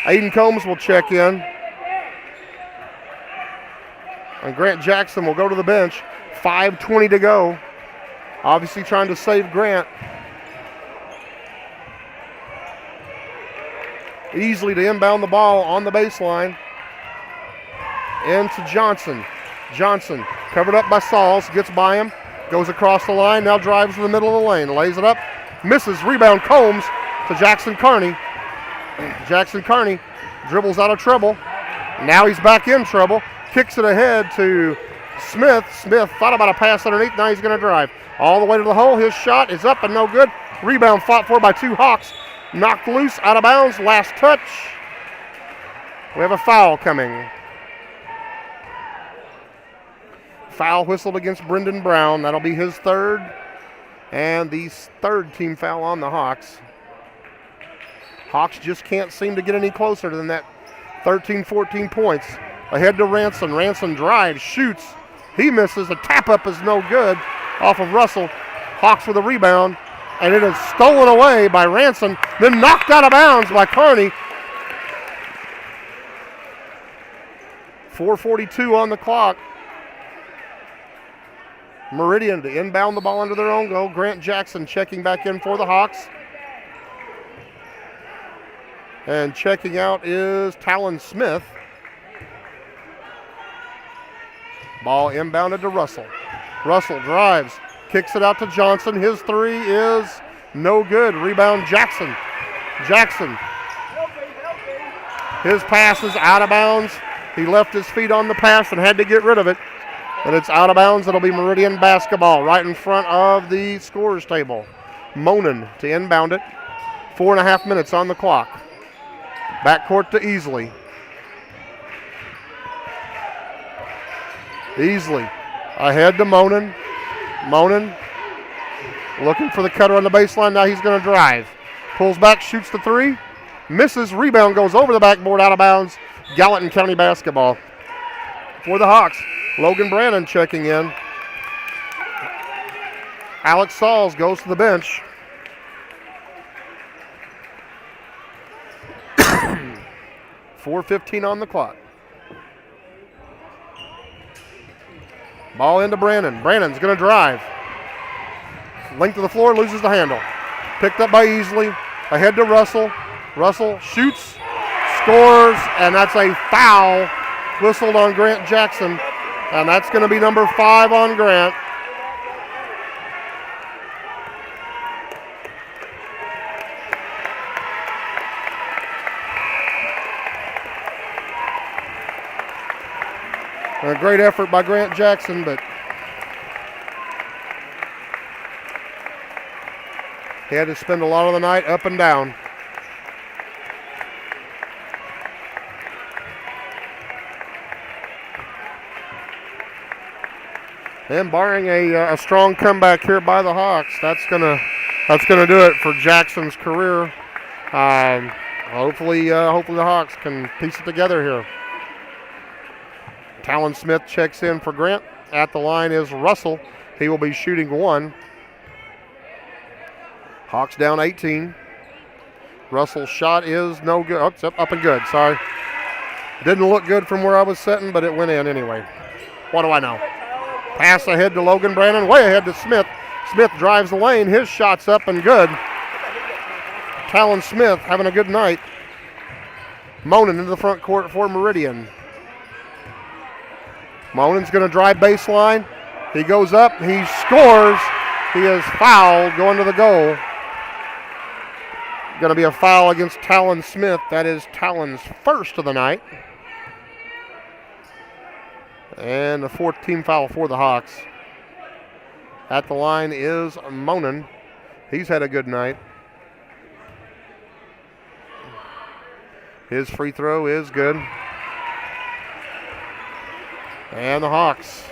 Aiden Combs will check in. And Grant Jackson will go to the bench. 5:20 to go. Obviously trying to save Grant. Easily to inbound the ball on the baseline. Into Johnson. Johnson covered up by Sauls, gets by him, goes across the line, now drives to the middle of the lane, lays it up, misses, rebound Combs to Jackson Carney. Jackson Carney dribbles out of trouble. Now he's back in trouble, kicks it ahead to Smith. Smith thought about a pass underneath, now he's going to drive. All the way to the hole, his shot is up and no good. Rebound fought for by two Hawks. Knocked loose, out of bounds, last touch. We have a foul coming. Foul whistled against Brendan Brown. That'll be his third. And the third team foul on the Hawks. Hawks just can't seem to get any closer than that 13, 14 points. Ahead to Ranson. Ranson drives, shoots. He misses. A tap-up is no good off of Russell. Hawks with a rebound. And it is stolen away by Ranson, then knocked out of bounds by Carney. 4:42 on the clock. Meridian to inbound the ball under their own goal. Grant Jackson checking back in for the Hawks. And checking out is Talon Smith. Ball inbounded to Russell. Russell drives, kicks it out to Johnson. His three is no good. Rebound Jackson. Jackson. His pass is out of bounds. He left his feet on the pass and had to get rid of it. And it's out of bounds. It'll be Meridian basketball right in front of the scorers table. Monin to inbound it. 4.5 minutes on the clock. Backcourt to Easley. Easley ahead to Monin. Monin looking for the cutter on the baseline. Now he's going to drive. Pulls back, shoots the three. Misses. Rebound goes over the backboard, out of bounds. Gallatin County basketball. For the Hawks, Logan Brannon checking in. Alex Sauls goes to the bench. .4:15 on the clock. Ball into Brannon. Brannon's going to drive. Length of the floor, loses the handle. Picked up by Easley. Ahead to Russell. Russell shoots, scores, and that's a foul whistled on Grant Jackson. And that's going to be number 5 on Grant. A great effort by Grant Jackson, but he had to spend a lot of the night up and down. And barring a strong comeback here by the Hawks, that's gonna do it for Jackson's career. Hopefully the Hawks can piece it together here. Talon Smith checks in for Grant. At the line is Russell. He will be shooting one. Hawks down 18. Russell's shot is no good. Oh, it's up and good. Sorry. Didn't look good from where I was sitting, but it went in anyway. What do I know? Pass ahead to Logan Brannon. Way ahead to Smith. Smith drives the lane. His shot's up and good. Talon Smith having a good night. Monin into the front court for Meridian. Monin's going to drive baseline. He goes up. He scores. He is fouled going to the goal. Going to be a foul against Talon Smith. That is Talon's first of the night. And the fourth team foul for the Hawks. At the line is Monin. He's had a good night. His free throw is good. And the Hawks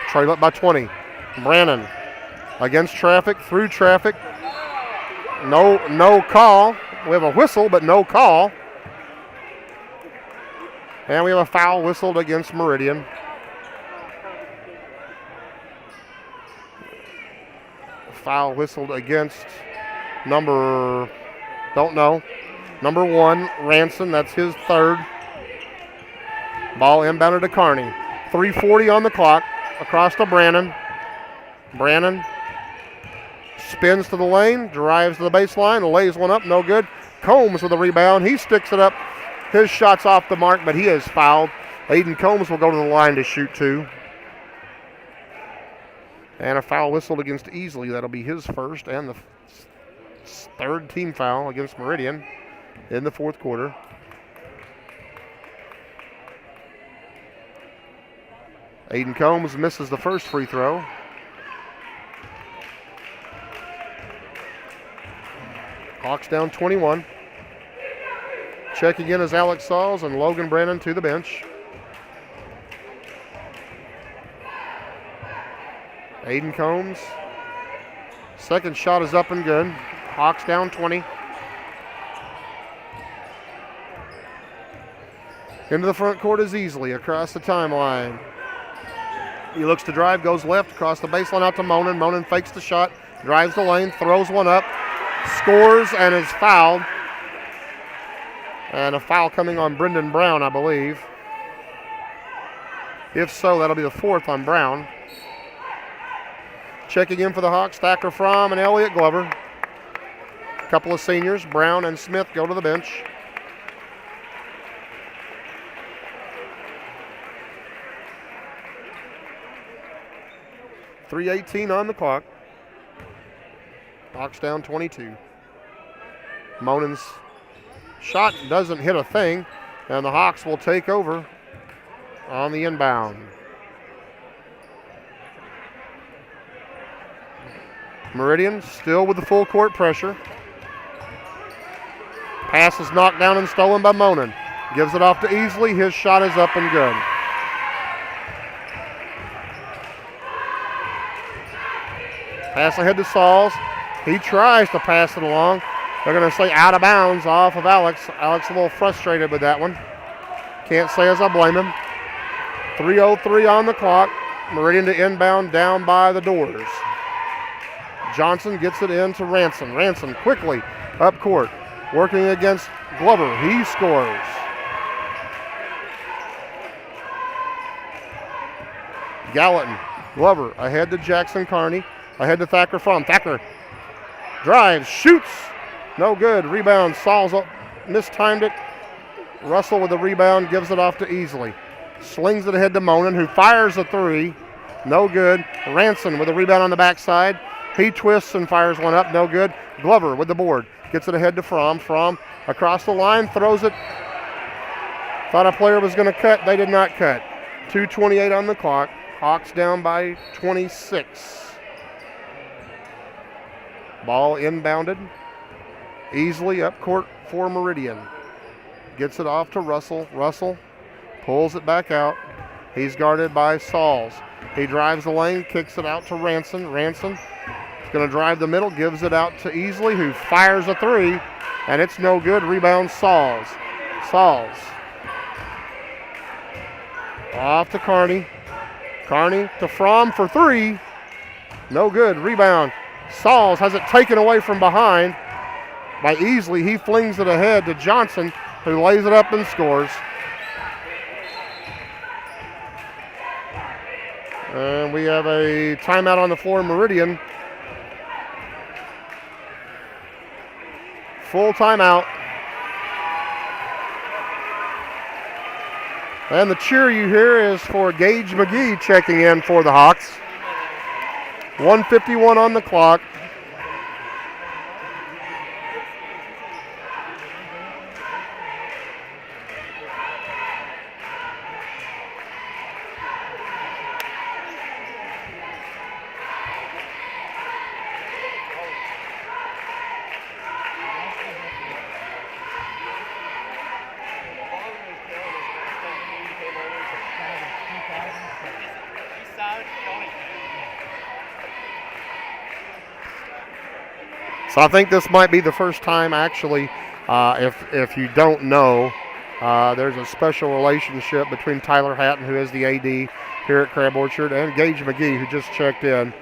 trail up by 20. Brannon against traffic, through traffic. No call. We have a whistle, but no call. And we have a foul whistled against Meridian. Foul whistled against number 1, Ranson. That's his third. Ball inbounded to Kearney. 3:40 on the clock. Across to Brannon. Brannon spins to the lane, drives to the baseline, lays one up, no good. Combs with a rebound. He sticks it up. His shot's off the mark, but he is fouled. Aiden Combs will go to the line to shoot two. And a foul whistled against Easley. That'll be his first and the third team foul against Meridian in the fourth quarter. Aiden Combs misses the first free throw. Hawks down 21. Checking in is Alex Sauls and Logan Brannon to the bench. Aiden Combs. Second shot is up and good. Hawks down 20. Into the front court is Easley across the timeline. He looks to drive, goes left across the baseline out to Monin. Monin fakes the shot, drives the lane, throws one up, scores, and is fouled. And a foul coming on Brendan Brown, I believe. If so, that'll be the fourth on Brown. Checking in for the Hawks, Thacker Fromm and Elliott Glover. A couple of seniors, Brown and Smith, go to the bench. .318 on the clock. Hawks down 22. Monin's shot doesn't hit a thing, and the Hawks will take over on the inbound. Meridian still with the full court pressure. Pass is knocked down and stolen by Monin. Gives it off to Easley. His shot is up and good. Pass ahead to Sauls. He tries to pass it along. They're going to say out of bounds off of Alex. Alex a little frustrated with that one. Can't say as I blame him. 3:03 on the clock. Meridian to inbound down by the doors. Johnson gets it in to Ranson. Ranson quickly up court. Working against Glover. He scores. Gallatin. Glover ahead to Jackson Kearney. Ahead to Thacker Fromm. Thacker drives, shoots. No good. Rebound. Sauls up. Mistimed it. Russell with the rebound. Gives it off to Easley. Slings it ahead to Monin, who fires a three. No good. Ranson with the rebound on the backside. He twists and fires one up. No good. Glover with the board. Gets it ahead to Fromm. Fromm across the line. Throws it. Thought a player was going to cut. They did not cut. 2:28 on the clock. Hawks down by 26. Ball inbounded. Easley up court for Meridian. Gets it off to Russell. Russell pulls it back out. He's guarded by Sauls. He drives the lane, kicks it out to Ranson. Ranson is going to drive the middle, gives it out to Easley, who fires a three, and it's no good. Rebound Sauls. Sauls. Off to Kearney. Kearney to Fromm for three. No good. Rebound. Sauls has it taken away from behind by Easley. He flings it ahead to Johnson, who lays it up and scores. And we have a timeout on the floor, Meridian. Full timeout. And the cheer you hear is for Gage McGee checking in for the Hawks. 1:51 on the clock. So I think this might be the first time, actually, if you don't know, there's a special relationship between Tyler Hatton, who is the AD here at Crab Orchard, and Gage McGee, who just checked in.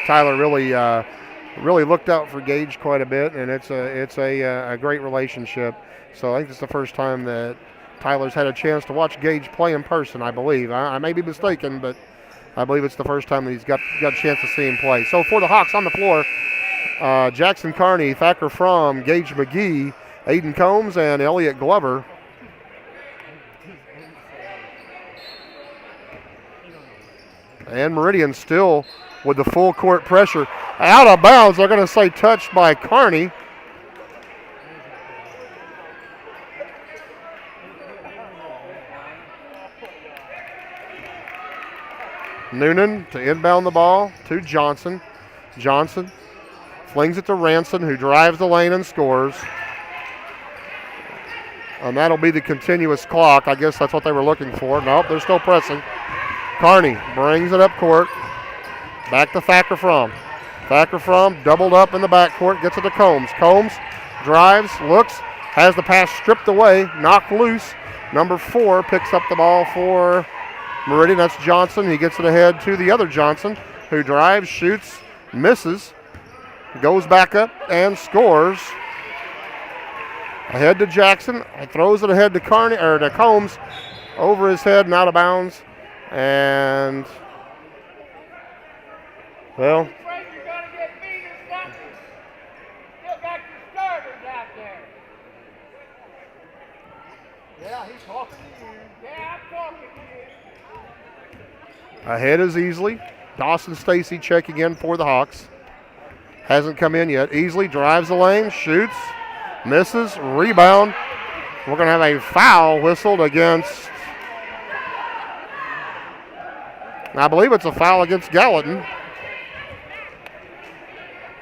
Tyler really looked out for Gage quite a bit, and it's a great relationship. So I think it's the first time that Tyler's had a chance to watch Gage play in person, I believe. I may be mistaken, but I believe it's the first time that he's got a chance to see him play. So for the Hawks on the floor, Jackson Kearney, Thacker Fromm, Gage McGee, Aiden Combs, and Elliott Glover. And Meridian still with the full court pressure. Out of bounds, they're going to say touched by Kearney. Noonan to inbound the ball to Johnson. Johnson flings it to Ranson, who drives the lane and scores. And that'll be the continuous clock. I guess that's what they were looking for. Nope, they're still pressing. Kearney brings it up court. Back to Thacker Fromm. Thacker Fromm doubled up in the backcourt, gets it to Combs. Combs drives, looks, has the pass stripped away, knocked loose. Number 4 picks up the ball for Meridian. That's Johnson. He gets it ahead to the other Johnson, who drives, shoots, misses, goes back up and scores. Ahead to Jackson. Throws it ahead to Kearney or to Combs, over his head and out of bounds. And well, ahead is Easley. Dawson Stacy checking in for the Hawks. Hasn't come in yet. Easley drives the lane, shoots, misses, rebound. We're going to have a foul whistled against, I believe it's a foul against Gallatin.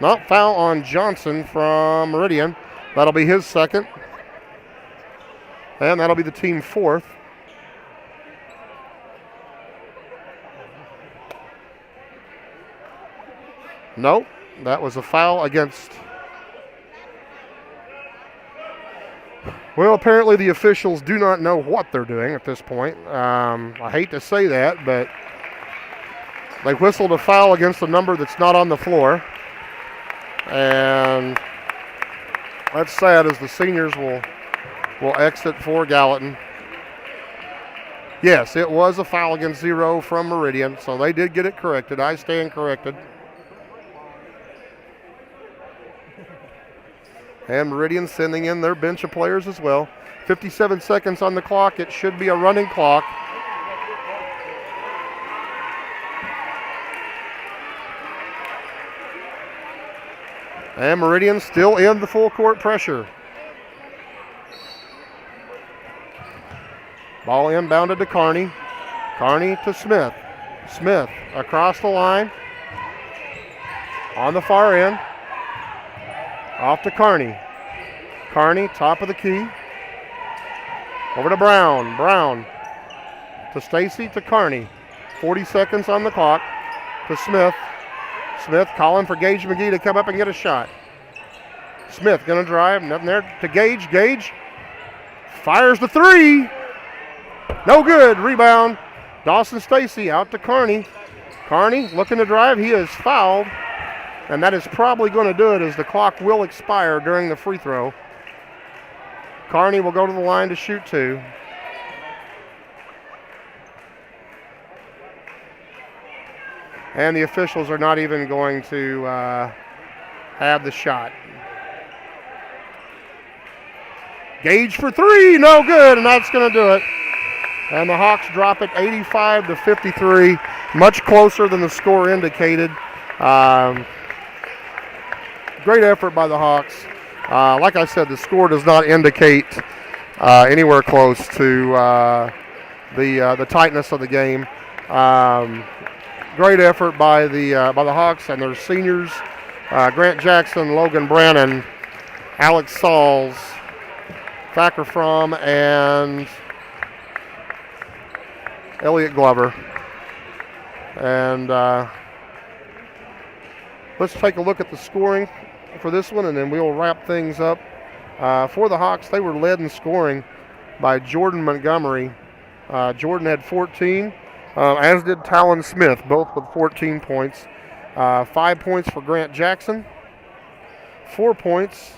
Not foul on Johnson from Meridian. That'll be his second. And that'll be the team fourth. Nope, that was a foul against. Well, apparently the officials do not know what they're doing at this point. I hate to say that, but they whistled a foul against a number that's not on the floor. And that's sad, as the seniors will exit for Gallatin. Yes, it was a foul against 0 from Meridian, so they did get it corrected. I stand corrected. And Meridian sending in their bench of players as well. 57 seconds on the clock. It should be a running clock. And Meridian still in the full court pressure. Ball inbounded to Kearney. Kearney to Smith. Smith across the line. On the far end. Off to Kearney. Kearney, top of the key. Over to Brown. Brown To Stacy, to Carney. 40 seconds on the clock. To Smith. Smith calling for Gage McGee to come up and get a shot. Smith going to drive. Nothing there to Gage. Gage fires the three. No good. Rebound. Dawson Stacy out to Carney. Carney looking to drive. He is fouled. And that is probably going to do it as the clock will expire during the free throw. Carney will go to the line to shoot two. And the officials are not even going to have the shot. Gage for three, no good, and that's going to do it. And the Hawks drop it 85-53, much closer than the score indicated. Great effort by the Hawks. Like I said, the score does not indicate anywhere close to the tightness of the game. Great effort by the Hawks and their seniors, Grant Jackson, Logan Brannon, Alex Sauls, Thacker Fromm, and Elliot Glover. And let's take a look at the scoring for this one, and then we'll wrap things up. For the Hawks, they were led in scoring by Jordan Montgomery. Jordan had 14, as did Talon Smith, both with 14 points. 5 points for Grant Jackson, 4 points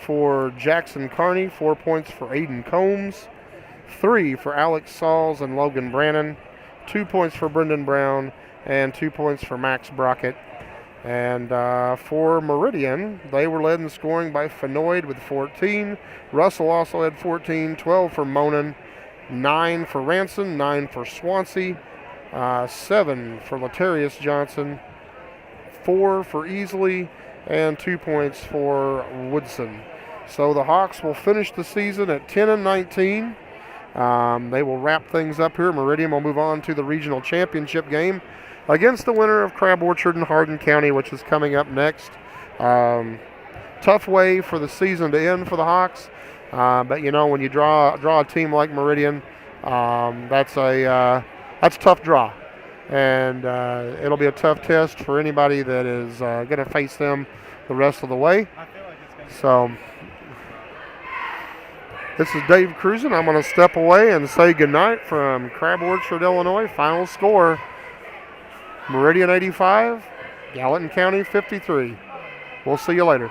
for Jackson Carney, 4 points for Aiden Combs, 3 for Alex Sauls and Logan Brannon, 2 points for Brendan Brown, and 2 points for Max Brockett. And for Meridian, they were led in scoring by Fenoyd with 14. Russell also had 14, 12 for Monin, 9 for Ranson, 9 for Swansea, 7 for Latarius Johnson, 4 for Easley, and 2 points for Woodson. So the Hawks will finish the season at 10-19. They will wrap things up here. Meridian will move on to the regional championship game against the winner of Crab Orchard and Hardin County, which is coming up next. Tough way for the season to end for the Hawks, but you know, when you draw a team like Meridian, that's a tough draw, and it'll be a tough test for anybody that is going to face them the rest of the way. So this is Dave Cruzen. I'm going to step away and say goodnight from Crab Orchard, Illinois. Final score: Meridian 85, Gallatin County 53. We'll see you later.